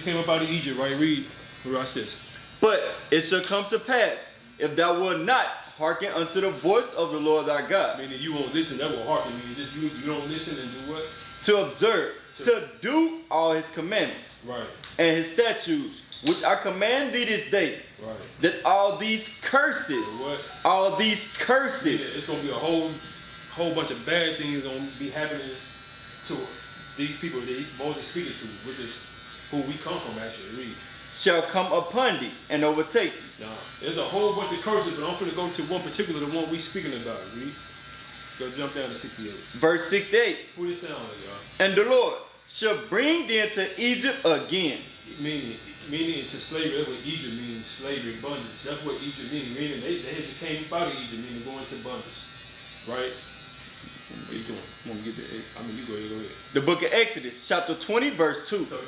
came up out of Egypt, right? Read, watch this. But it shall come to pass, if thou wilt not hearken unto the voice of the Lord thy God. Meaning you won't listen, that won't hearken. You don't listen and do what? To observe, to do all his commandments, right, and his statutes, which I command thee this day, right, that all these curses, yeah, it's gonna be a whole bunch of bad things gonna be happening to us. these people that Moses speaking to, which is who we come from actually. Read. shall come upon thee and overtake thee. Now, there's a whole bunch of curses, but I'm going to go to one particular, the one we speaking about. Read. Go jump down to 68. Verse 68. Who this sound like, y'all? And the Lord shall bring thee into Egypt again. Meaning into slavery. That's what Egypt means, slavery, bondage. That's what Egypt means. Meaning they had to came out of Egypt, meaning going into bondage. Right? What you doing? Want to get the you go ahead. The book of Exodus, chapter 20, verse 2. So,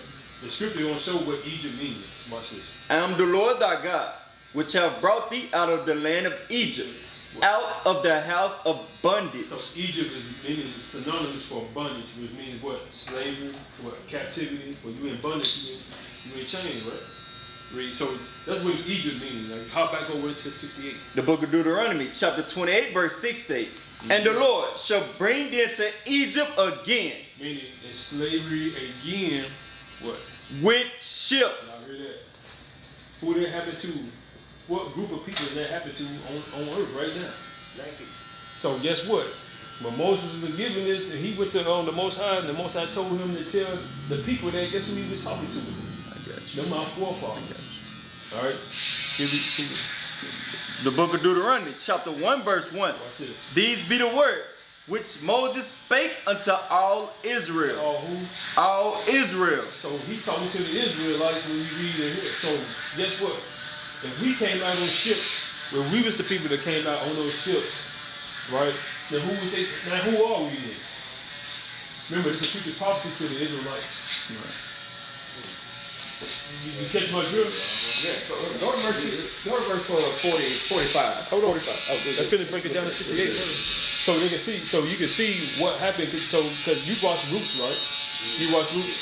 the scripture going to show what Egypt means. Watch this. I am the Lord thy God, which have brought thee out of the land of Egypt, out of the house of bondage. So Egypt is meaning synonymous for bondage, which means what? Slavery, what? Captivity. When you in bondage, you in chains, right? Read. So that's what Egypt means. Like, hop back over to 68. The book of Deuteronomy, chapter 28, verse 68. And the Lord shall bring thee into Egypt again. Meaning in slavery again, what? With Y'all ships. hear that? Who that happened to? What group of people that happened to on earth right now? So guess what? When Moses was giving this, and he went to the Most High, and the Most High told him to tell the people that, guess who he was talking to? I got you. Them our forefathers. All right? The book of Deuteronomy, chapter 1, verse 1. Watch this. These be the words which Moses spake unto all Israel. All who? All Israel. So he talking to the Israelites when you read it here. So guess what? If we came out on ships, well, we was the people that came out on those ships, right? Then who was they? Now who are we then? Remember, this is a future prophecy to the Israelites. Right. You catch my drift? Yeah, so go to verse 45. Hold on. 45. Oh, Let's finish break it down to 68. So they can see, so you can see what happened. So, because you watch Roots, right? You watch Roots.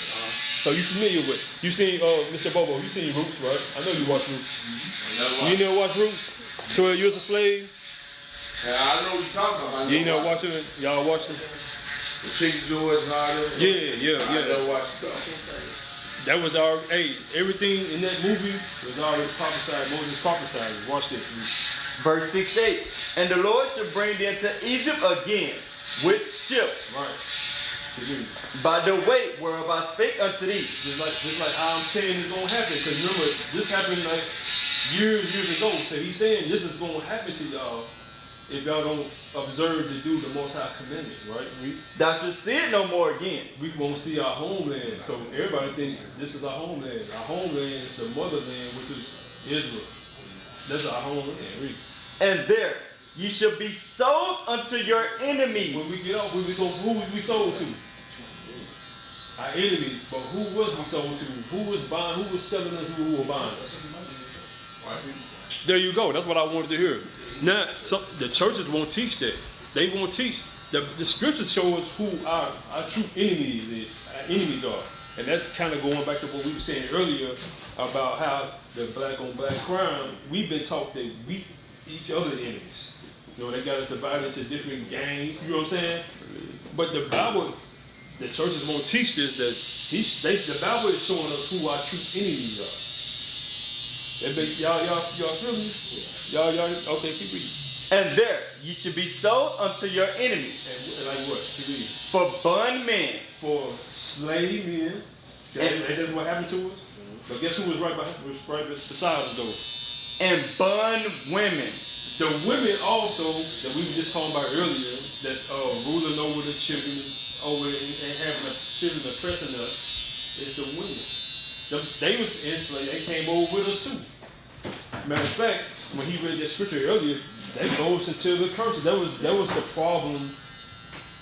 So you familiar with? You seen Mr. Bobo? You seen Roots, right? I know you watch Roots. You never watch Roots? 12 Years a Slave. Yeah, I know what you're talking about. You ain't never watching it? Y'all watching it? The Chicken George and all that. Yeah. I never watched it though. That was our, everything in that movie was already prophesied. Moses prophesied. Watch this. Verse 68. And the Lord shall bring thee into Egypt again with ships. Right. By the way whereof I spake unto thee. Just like I'm saying it's gonna happen. Because remember, this happened like years ago. So he's saying this is gonna happen to y'all if y'all don't observe to do the Most High commandment, right? Thou shalt see it no more again. We won't see our homeland. So everybody thinks this is our homeland. Our homeland is the motherland, which is Israel. That's our homeland. Read. And there ye shall be sold unto your enemies. When we get off, who was we sold to? Our enemies. But who was we sold to? Who was buying? Who was selling us? Who were buying us? There you go. That's what I wanted to hear. Now, the churches won't teach that. They won't teach. The scriptures show us who our true enemies are. And that's kind of going back to what we were saying earlier about how the black on black crime, we've been taught that we each other enemies. You know, they got us divided into different gangs, you know what I'm saying? But the Bible, the churches won't teach this, that the Bible is showing us who our true enemies are. That makes y'all feel me? Y'all, okay, keep reading. And there ye should be sold unto your enemies. And like what? Keep reading. For bondmen. For slave men. And that's what happened to us. But guess who was right beside us though? And bond women. The women also that we were just talking about earlier, that's ruling over the children, and having the children oppressing us, is the women. They was enslaved. They came over with us too. Matter of fact, when he read that scripture earlier, that goes into the curses. That was the problem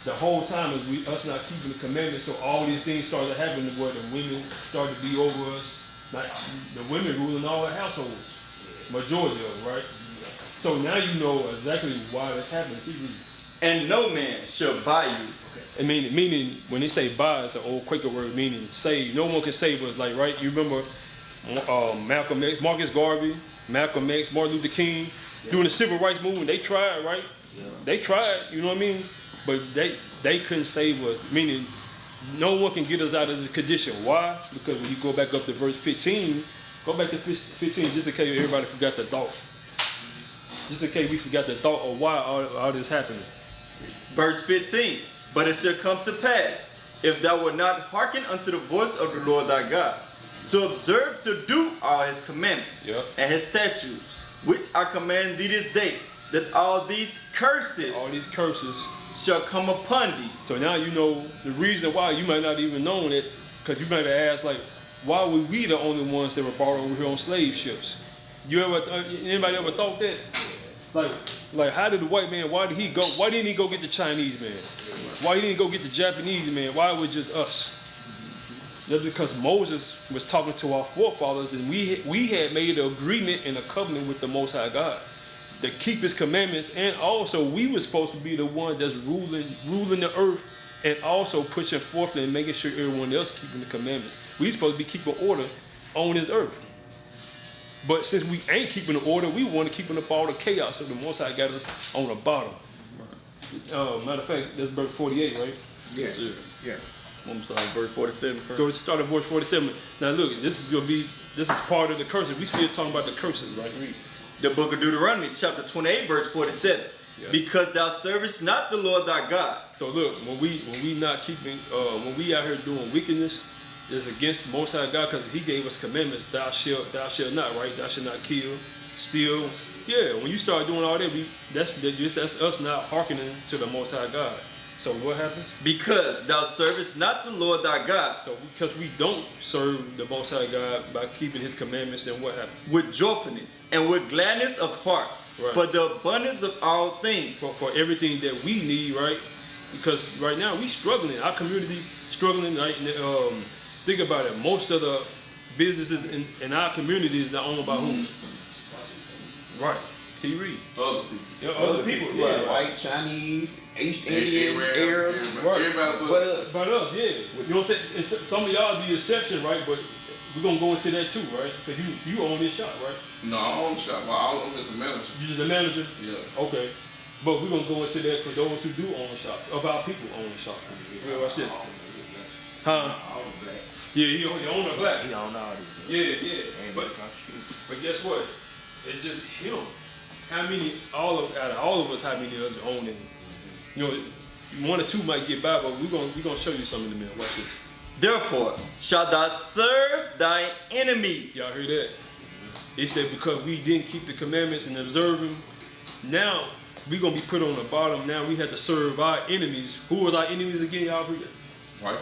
the whole time, is us not keeping the commandments. So all these things started happening where the women started to be over us. Like the women ruling all the households, majority of them, right? So now you know exactly why that's happening. And no man shall buy you. I mean, meaning when they say buy, it's an old Quaker word meaning save. No one can save us, like, right? You remember Malcolm X, Marcus Garvey, Malcolm X, Martin Luther King, doing the civil rights movement. They tried, right? Yeah. They tried, you know what I mean? But they couldn't save us, meaning no one can get us out of the condition. Why? Because when you go back up to verse 15, go back to 15 just in case everybody forgot the thought. Just in case we forgot the thought of why all this happening. Verse 15. But it shall come to pass, if thou wilt not hearken unto the voice of the Lord thy God, to observe to do all his commandments and his statutes, which I command thee this day, that all these curses shall come upon thee. So now you know the reason why. You might not even known it, because you might have asked, like, why were we the only ones that were brought over here on slave ships? Anybody ever thought that? Like how did the white man, why didn't he go get the Chinese man? Why didn't he go get the Japanese man? Why was it just us? That's because Moses was talking to our forefathers, and we had made an agreement and a covenant with the Most High God to keep his commandments, and also we were supposed to be the one that's ruling the earth, and also pushing forth and making sure everyone else keeping the commandments. We supposed to be keeping order on this earth. But since we ain't keeping the order, we want to keep up all the chaos, so the Most High got us on the bottom. Matter of fact, that's verse 48, right? Yeah. Yeah. I'm gonna start at verse 47 first. Go start at verse 47. Now look, this is part of the curses. We still talking about the curses, right? Read. The book of Deuteronomy, chapter 28, verse 47. Yeah. Because thou servest not the Lord thy God. So look, when we not keeping, when we out here doing wickedness, it's against the Most High God, because he gave us commandments. Thou shalt not, right? Thou shalt not kill, steal. Yeah, when you start doing all that, that's us not hearkening to the Most High God. So what happens? Because thou servest not the Lord thy God. So because we don't serve the Most High God by keeping his commandments, then what happens? With joyfulness and with gladness of heart, right, for the abundance of all things. For everything that we need, right? Because right now we struggling. Our community struggling. Right? Think about it. Most of the businesses in our community is not owned by who? Right. Can you read? Other people. Yeah, other people. Yeah, Right. white, Chinese, Indians, Arabs. Right. But us, yeah. You know what I'm saying? Some of y'all be the exception, right? But we're gonna go into that too, right? Because you own this shop, right? No, I own the shop. Well, I'm just a manager. You just a manager? Yeah. Okay. But we're gonna go into that for those who do own the shop. Of our people own the shop. Yeah, watch this. Huh? Yeah, he own a black. He own all these. Yeah. But guess what? It's just him. How many? Out of all of us, how many of us own it? You know, one or two might get by, but we're gonna show you something in a minute. Watch this. Therefore shalt thou serve thy enemies. Y'all hear that? He said because we didn't keep the commandments and observe them, now we're gonna be put on the bottom. Now we have to serve our enemies. Who are our enemies again? Y'all heard that? Right.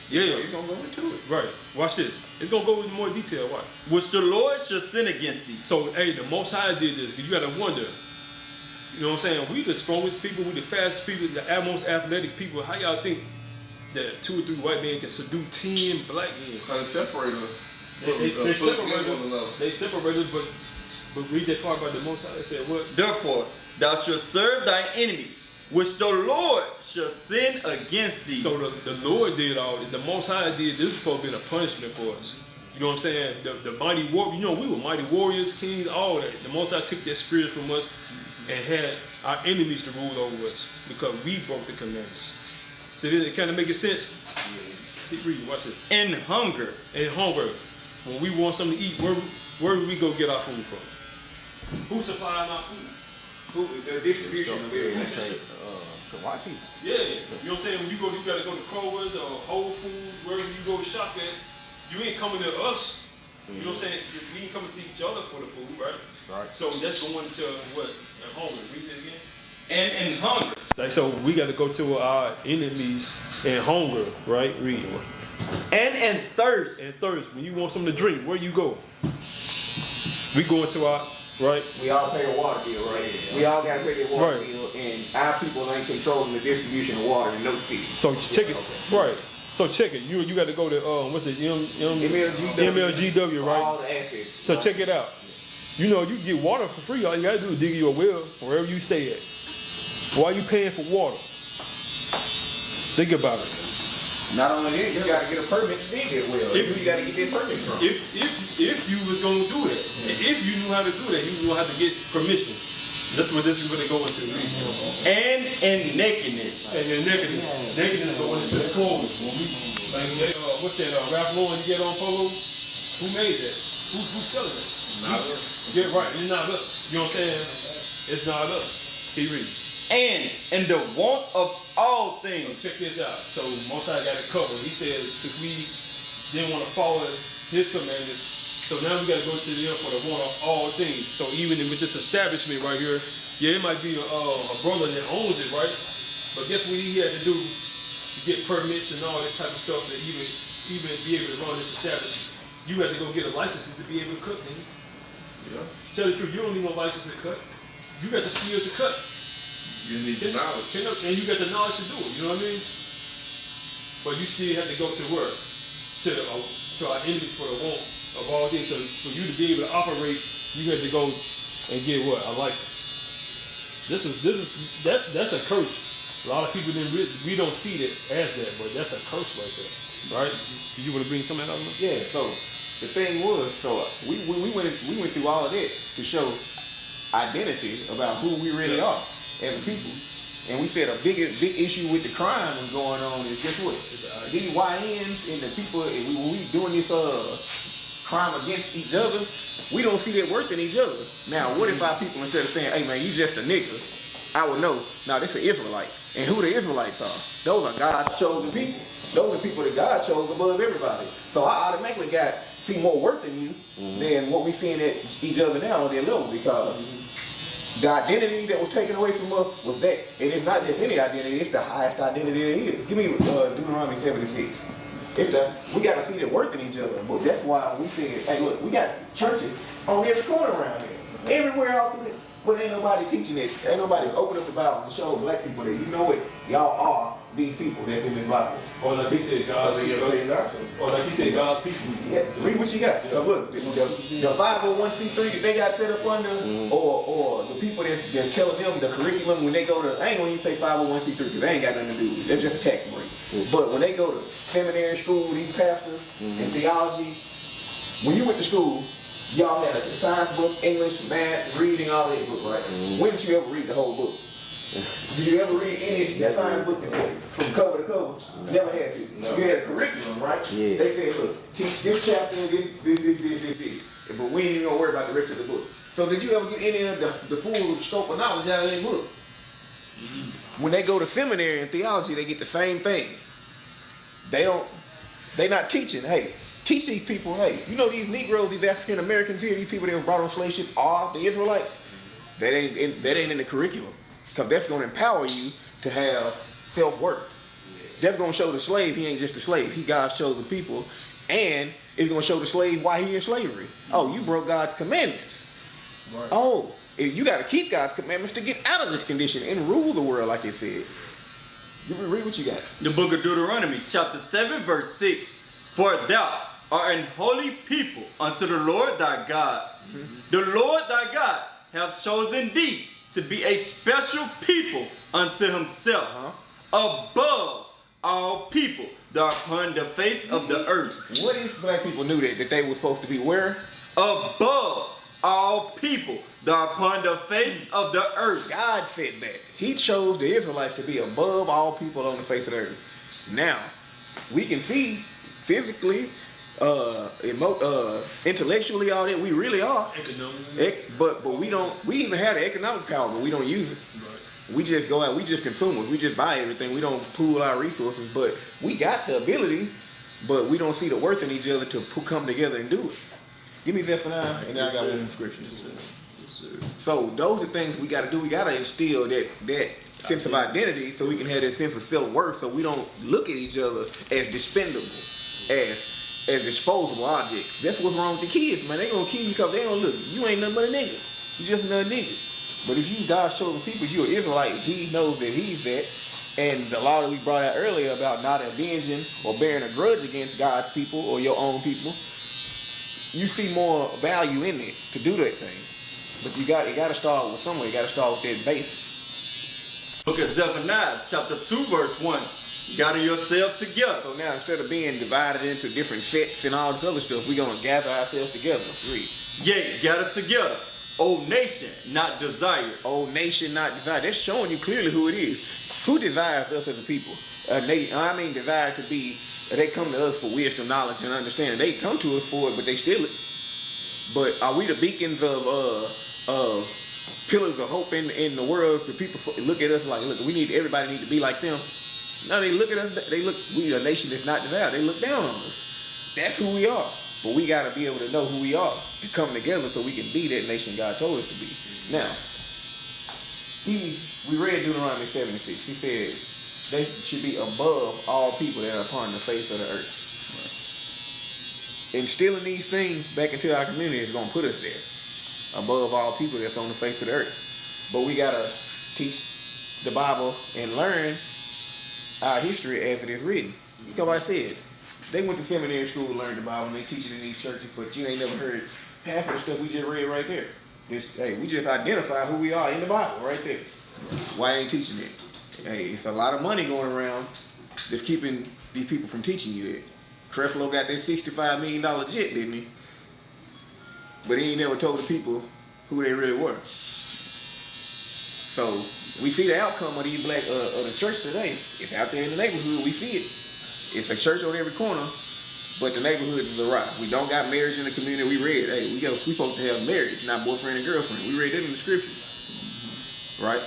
Yeah. You're gonna go into it. Right. Watch this. It's gonna go into more detail. Watch. Which the Lord shall sin against thee. So, hey, the Most High did this. You gotta wonder. You know what I'm saying? We the strongest people, we the fastest people, the most athletic people. How y'all think that 2 or 3 white men can subdue 10 black men? Because they separate us. They separated, but read that part about the Most High. They said what? Therefore thou shalt serve thy enemies, which the Lord shall sin against thee. So the Lord did all this. The Most High did. This is supposed to be a punishment for us. You know what I'm saying? The mighty war. You know, we were mighty warriors, kings, all that. The Most High took that spirit from us and had our enemies to rule over us because we broke the commandments. So it kind of make sense? Keep reading. Watch it. And hunger. And hunger. When we want something to eat, where do we go get our food from? Who supplying our food? The distribution of it. So white people. Yeah, you know what I'm saying? When you gotta go to Kroger's or Whole Foods, wherever you go shop at, you ain't coming to us. You know what I'm saying? We ain't coming to each other for the food, right? Right. So that's going to what? Hunger. Read it again. And hunger. Like, so we got to go to our enemies and hunger, right? Read. And thirst. And thirst. When you want something to drink, where you go? We go into our, right? We all pay a water bill, right? We all got to pay the water bill, and our people ain't controlling the distribution of water in no city. So check it, right? So check it. You got to go to what's it? MLGW, right? All the assets. So check it out. You know, you get water for free. All you got to do is dig you a well wherever you stay at. Why are you paying for water? Think about it. Not only that, you got to get a permit to dig that well. You got to get that permit from. If you was gonna do that, if you knew how to do that, you gonna have to get permission. That's what this is really going to. And nakedness. And nakedness going into the clothes. Like what's that? Ralph Lauren you get on polo? Who made that? Who's selling it? Not us. Yeah, right. It's not us. You know what I'm saying? It's not us. Keep reading. and in the want of all So things. check this out. So Most High got it covered. He said if we didn't want to follow his commandments, so now we got to go to them for the want of all things. So even with this establishment right here, yeah, it might be a brother that owns it, right? But guess what he had to do to get permits and all this type of stuff to even be able to run this establishment? You had to go get a license to be able to cook, man. Yeah. Tell the truth, you don't need no license to cut. You got the skills to cut. You need the knowledge. And you got the knowledge to do it, you know what I mean? But you still have to go to work, to our enemies for the want of all things. So for you to be able to operate, you had to go and get what? A license. That's a curse. A lot of people we don't see that as that, but that's a curse right there, right? Did you want to bring some of that out? Yeah, so the thing was, so we went through all of that to show identity about who we really are as a people. And we said a big issue with the crime was going on is guess what? These YNs and the people, when we doing this crime against each other, we don't see that worth in each other. Now, what if our people, instead of saying, hey man, you just a nigga, I would know, now this an Israelite. And who the Israelites are? Those are God's chosen people. Those are people that God chose above everybody. So I automatically see more worth in you than what we seeing at each other now on their level, because the identity that was taken away from us was that. And it's not just any identity, it's the highest identity there is. Give me Deuteronomy 76. We got to see the worth in each other. But that's why we said, hey look, we got churches on every corner around here. Everywhere out there. But ain't nobody teaching it. Ain't nobody open up the Bible and show black people that you know what, y'all are these people that's in this Bible. Or like he said, God's people. Or like he said, God's people. Yeah, read what you got. Look, the 501c3 that they got set up under, or the people that's telling them the curriculum when they go to, I ain't gonna even say 501c3 because they ain't got nothing to do with it. They're just a tax break. But when they go to seminary school, these pastors and theology, when you went to school, y'all had a science book, English, math, reading, all that book, right? When did you ever read the whole book? Did you ever read any of that science book from cover to cover? Never had to. No. You had a curriculum, right? Yeah. They said, look, teach this chapter, this. But we ain't even gonna worry about the rest of the book. So did you ever get any of the full scope of knowledge out of that book? When they go to seminary and theology, they get the same thing. They not teaching, hey, teach these people, hey, you know these Negroes, these African Americans here, these people that were brought on slave ship are the Israelites. That ain't in the curriculum. Because that's going to empower you to have self-worth. That's going to show the slave he ain't just a slave. He God's chosen people. And it's going to show the slave why he in slavery. Oh, you broke God's commandments. Right. Oh, you got to keep God's commandments to get out of this condition and rule the world like it said. You read what you got. The book of Deuteronomy, chapter 7, verse 6. For thou art an holy people unto the Lord thy God. The Lord thy God hath chosen thee to be a special people unto himself, above all people that are upon the face of the earth. What if black people knew that they were supposed to be where? Above all people that are upon the face of the earth. God said that. He chose the Israelites to be above all people on the face of the earth. Now, we can see physically, intellectually, all that we really are. But we even have the economic power, but we don't use it. Right. We just go out, we just consumers, we just buy everything, we don't pool our resources, but we got the ability, but we don't see the worth in each other to come together and do it. Give me Zephaniah, and then I got one more scripture. So those are things we got to do. We got to instill that sense of identity so we can have that sense of self-worth, so we don't look at each other as dispendable, as disposable objects. That's what's wrong with the kids, man. They gonna kill you because they don't look. You ain't nothing but a nigga. You just another nigga. But if you God's chosen people, you're an Israelite. He knows that he's that. And the law that we brought out earlier about not avenging or bearing a grudge against God's people or your own people, you see more value in it to do that thing. But you got to start with somewhere. You got to start with that base. Look at Zephaniah chapter 2 verse 1. Gather yourselves together. So now instead of being divided into different sects and all this other stuff, we're going to gather ourselves together. Read. Yea, gather together. O nation, not desired. O nation, not desired. That's showing you clearly who it is. Who desires us as a people? Desire to be, they come to us for wisdom, knowledge, and understanding. They come to us for it, but they steal it. But are we the beacons of pillars of hope in the world. The people look at us like, look, everybody need to be like them. No, they look at us, we a nation that's not devout. They look down on us. That's who we are. But we got to be able to know who we are to come together so we can be that nation God told us to be. Now, we read Deuteronomy 7:6. He said they should be above all people that are upon the face of the earth. Instilling these things back into our community is going to put us there, above all people that's on the face of the earth. But we got to teach the Bible and learn our history as it is written. Because like I said, they went to seminary school to learn the Bible and they teach it in these churches, but you ain't never heard half of the stuff we just read right there. We just identify who we are in the Bible right there. Why ain't teaching it? Hey, it's a lot of money going around that's keeping these people from teaching you that. Creflo got that $65 million jet, didn't he? But he ain't never told the people who they really were. So we see the outcome of these black of the church today. It's out there in the neighborhood. We see it. It's a church on every corner, but the neighborhood is a rock. We don't got marriage in the community. We read, hey, we supposed to have marriage, not boyfriend and girlfriend. We read that in the scripture, right?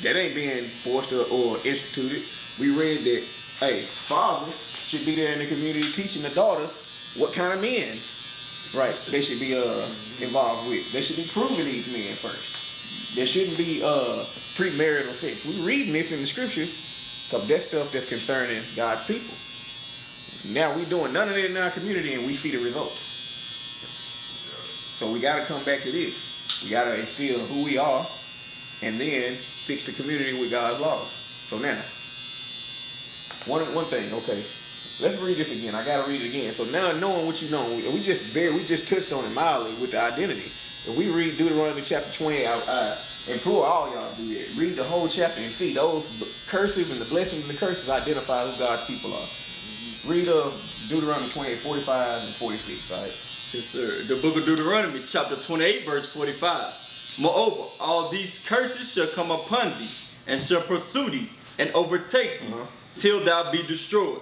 That ain't being forced or instituted. We read that, hey, fathers should be there in the community teaching the daughters what kind of men, right, they should be involved with. They should be proving these men first. There shouldn't be premarital sex. We reading this in the scriptures because that's stuff that's concerning God's people. Now we doing none of that in our community and we see the results. So we got to come back to this. We got to instill who we are and then fix the community with God's laws. So now, one thing, okay. Let's read this again. I gotta read it again. So now knowing what you know, we just touched on it mildly with the identity. If we read Deuteronomy chapter 20, I implore all y'all to do that. Read the whole chapter and see those curses and the blessings and the curses identify who God's people are. Read Deuteronomy 28, 45 and 46, all right? Yes, sir. The book of Deuteronomy, chapter 28, verse 45. Moreover, all these curses shall come upon thee, and shall pursue thee, and overtake thee, till thou be destroyed,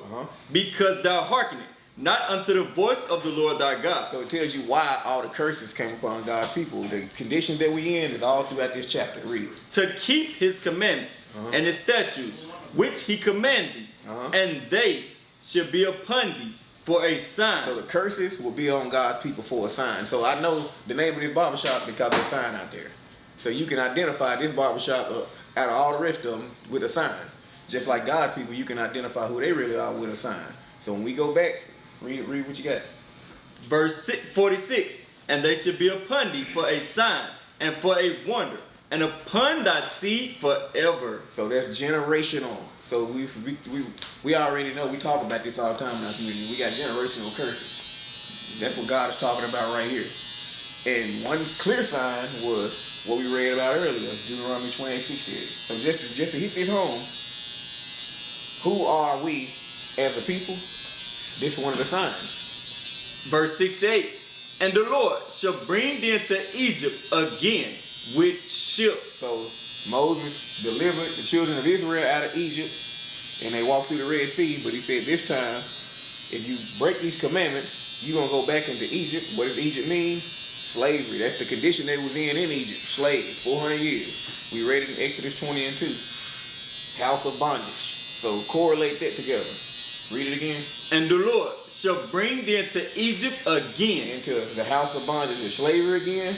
because thou hearkenest not unto the voice of the Lord thy God. So it tells you why all the curses came upon God's people. The condition that we in is all throughout this chapter. Read. To keep his commandments and his statutes, which he commanded thee, and they shall be upon thee for a sign. So the curses will be on God's people for a sign. So I know the name of this barbershop because there's a sign out there. So you can identify this barbershop out of all the rest of them with a sign. Just like God's people, you can identify who they really are with a sign. So when we go back, read what you got. Verse 46, and they shall be upon thee for a sign and for a wonder, and upon thy seed forever. So that's generational. So we already know, we talk about this all the time in our community. We got generational curses. That's what God is talking about right here. And one clear sign was what we read about earlier, Deuteronomy 28:68. So just to hit this home, who are we as a people? This is one of the signs. Verse 68, and the Lord shall bring thee into Egypt again with ships. So Moses delivered the children of Israel out of Egypt, and they walked through the Red Sea, but he said this time, if you break these commandments, you're going to go back into Egypt. What does Egypt mean? Slavery. That's the condition they was in Egypt. Slaves, 400 years. We read it in Exodus 20 and 2. House of bondage. So correlate that together. Read it again. And the Lord shall bring thee into Egypt again. Into the house of bondage and slavery again.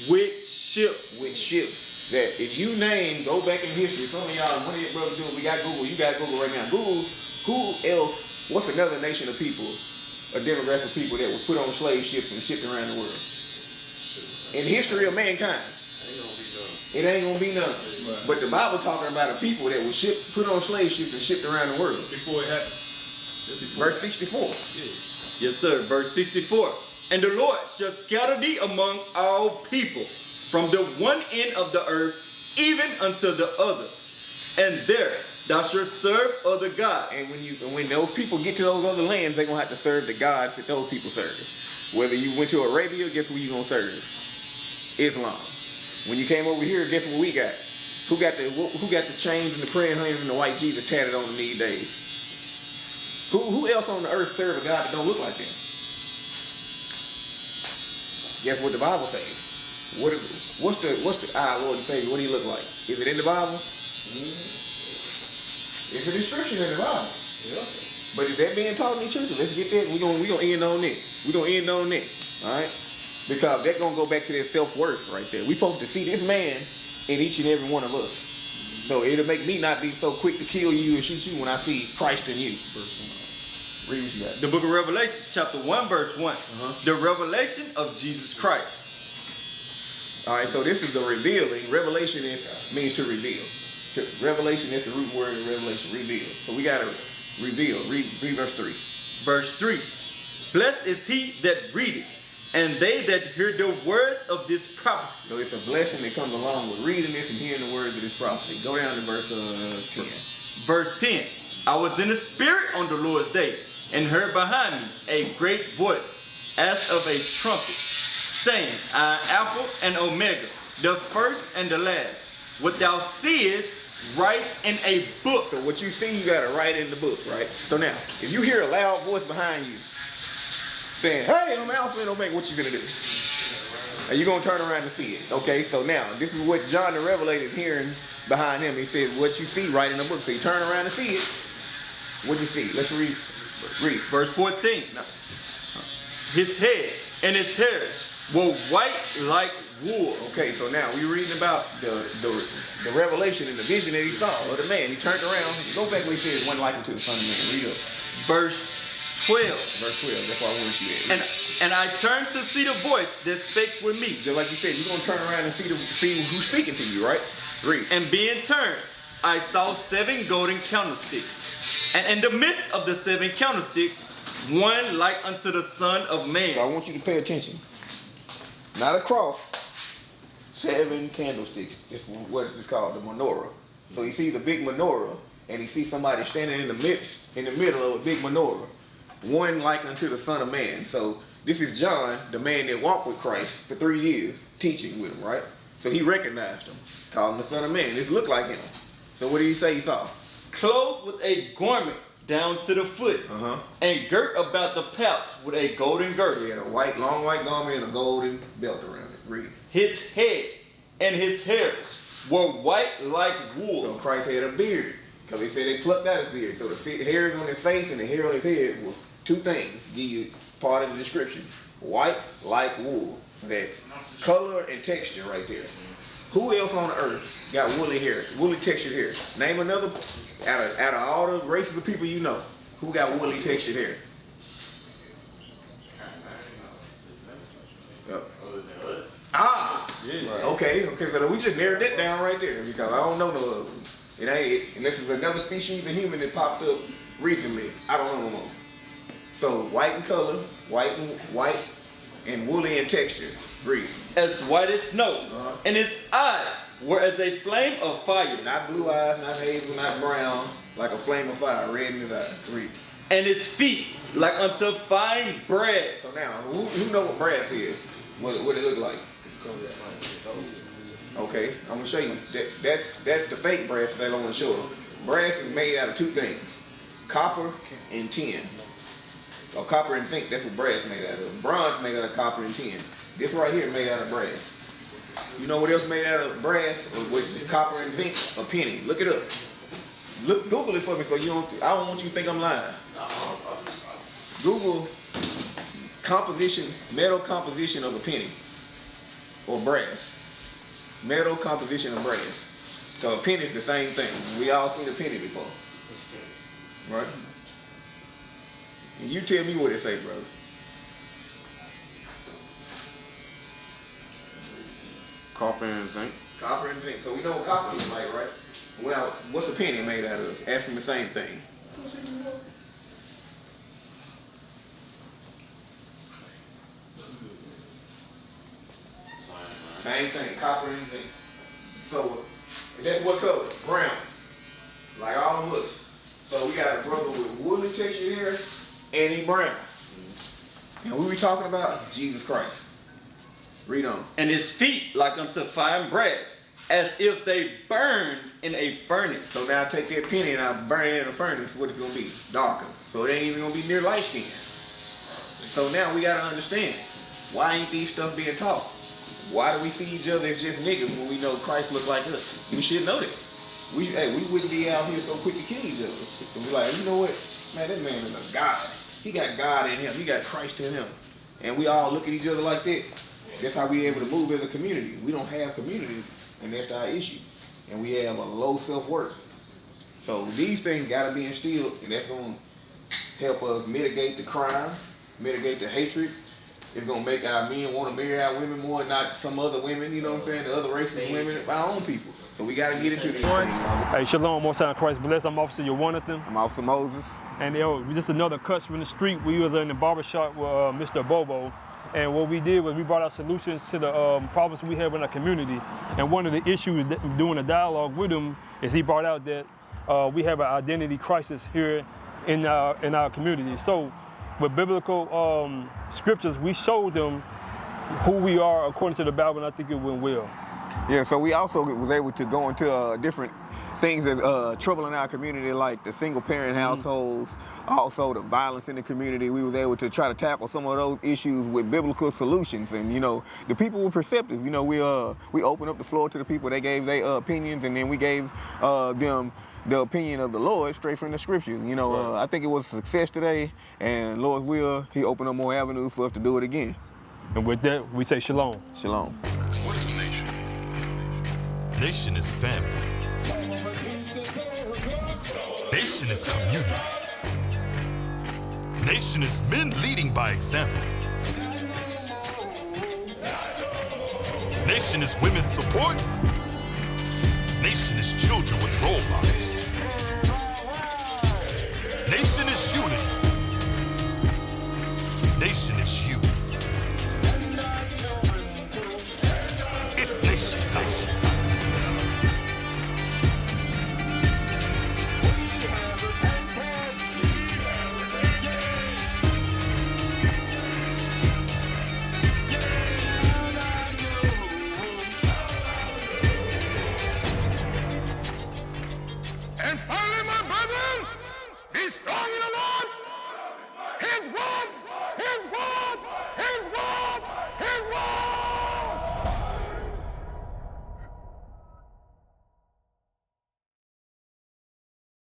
With ships. With ships. That if you name, go back in history, some of y'all, one of your brothers do it, we got Google, you got Google right now. Google, who else, what's another nation of people, a demographic of people that was put on slave ships and shipped around the world? In history of mankind. It ain't gonna be none. Right. But the Bible talking about a people that was put on slave ships and shipped around the world. Before it happened. Verse 64. Yeah. Yes, sir. Verse 64. And the Lord shall scatter thee among all people, from the one end of the earth even unto the other. And there thou shalt serve other gods. And when those people get to those other lands, they're gonna have to serve the gods that those people serve. Whether you went to Arabia, guess who you gonna serve? Islam. When you came over here, guess what we got? Who got the chains and the praying hands and the white Jesus tatted on them these days? Who else on the earth serve a God that don't look like them? Guess what the Bible says? What's our Lord and Savior? What do he look like? Is it in the Bible? It's a description in the Bible. Yeah. But is that being taught in the church? Let's get that. We're gonna end on that. We're gonna end on that. Alright? Because that's gonna go back to that self-worth right there. We supposed to see this man in each and every one of us. So it'll make me not be so quick to kill you and shoot you when I see Christ in you. Read what you got. The book of Revelation, chapter 1, verse 1. The revelation of Jesus Christ. Alright, so this is the revealing. Revelation means to reveal. Revelation is the root word of revelation, reveal. So we gotta reveal. Read verse 3. Verse 3. Blessed is he that readeth, and they that hear the words of this prophecy. So it's a blessing that comes along with reading this and hearing the words of this prophecy. Go down to verse 10. Verse 10. I was in the spirit on the Lord's day, and heard behind me a great voice, as of a trumpet, saying, I am Alpha and Omega, the first and the last. What thou seest, write in a book. So what you see, you gotta write in the book, right? So now, if you hear a loud voice behind you saying, hey, I'm Alpha and Omega, what you gonna do? Are you gonna turn around and see it? Okay, so now, this is what John the Revelator is hearing behind him. He says, what you see, write in the book. So you turn around and see it. What you see? Let's read. Verse 14. His head and his hairs were white like wool. Okay, so now we're reading about the revelation and the vision that he saw of the man. He turned around. Go back where he says, one likened to the Son of Man. Read up. Verse 12. Verse 12. That's why I want you at. And I turned to see the voice that spake with me. Just like you said, you're going to turn around and see who's speaking to you, right? Read. And being turned, I saw 7 golden candlesticks. And in the midst of the 7 candlesticks, one like unto the Son of Man. So I want you to pay attention. Not a cross. 7 candlesticks. It's what is called, the menorah. So he sees a big menorah, and he sees somebody standing in the middle of a big menorah. One like unto the Son of Man. So this is John, the man that walked with Christ for 3 years, teaching with him, right? So he recognized him, called him the Son of Man. This looked like him. So what did he say he saw? Clothed with a garment down to the foot, and girt about the paps with a golden girdle. He had a long white garment and a golden belt around it. Read. His head and his hairs were white like wool. So Christ had a beard, because he said they plucked out his beard. So the hairs on his face and the hair on his head was 2 things. Give you part of the description. White like wool. So that's color and texture right there. Who else on earth got woolly hair, woolly textured hair? Name another, out of all the races of people you know, who got woolly textured hair? Yep. Okay, so we just narrowed that down right there, because I don't know no other ones. It ain't, unless it's another species of human that popped up recently, I don't know no more. So white in color, white and woolly in texture. Read. As white as snow, and his eyes were as a flame of fire. Not blue eyes, not hazel, not brown, like a flame of fire, red in his eyes. Read. And his feet like unto fine brass. So now, who know what brass is? What it look like? Okay, I'm gonna show you. That's the fake brass that I don't want to show us. Brass is made out of 2 things: copper and tin. Or copper and zinc. That's what brass is made out of. Bronze made out of copper and tin. This right here made out of brass. You know what else made out of brass? Or what is copper and zinc? A penny. Look it up. Google it for me, so I don't want you to think I'm lying. Google metal composition of a penny or brass. Metal composition of brass. So a penny is the same thing. We all seen a penny before, right? And you tell me what it say, brother. Copper and zinc. Copper and zinc. So we know what copper is like, right? Well, what's a penny made out of? Ask me the same thing. Same thing, copper and zinc. So that's what color? Brown. Like all of us. So we got a brother with woolly textured hair and he brown. And who we talking about? Jesus Christ. Read on. And his feet like unto fine brass, as if they burned in a furnace. So now I take that penny and I burn it in a furnace. What it's gonna be? Darker. So it ain't even gonna be near light skin. So now we gotta understand, why ain't these stuff being taught? Why do we see each other as just niggas when we know Christ look like us? We should know that. We wouldn't be out here so quick to kill each other. And we like, you know what? Man, that man is a God. He got God in him. He got Christ in him. And we all look at each other like that. That's how we able to move as a community. We don't have community, and that's our issue. And we have a low self-worth. So these things gotta be instilled, and that's gonna help us mitigate the crime, mitigate the hatred. It's gonna make our men want to marry our women more, not some other women, you know what I'm saying, the other racist women, our own people. So we gotta get into these things. Hey, shalom, most time Christ bless. I'm Officer Jonathan. I'm Officer Moses. And just another cuts from the street. We was in the barbershop with Mr. Bobo. And what we did was we brought our solutions to the problems we have in our community. And one of the issues doing a dialogue with him is he brought out that we have an identity crisis here in our community. So with biblical scriptures, we showed them who we are according to the Bible, and I think it went well. Yeah, so we also was able to go into different things that troubling our community, like the single-parent households, also the violence in the community. We was able to try to tackle some of those issues with biblical solutions, and you know, the people were perceptive. You know, we opened up the floor to the people. They gave their opinions, and then we gave them the opinion of the Lord straight from the scriptures. You know, I think it was a success today, and Lord's will, He opened up more avenues for us to do it again. And with that, we say shalom. Shalom. What is a nation? Nation is family. Nation is community. Nation is men leading by example. Nation is women's support. Nation is children with role models. Nation is unity. Nation is you.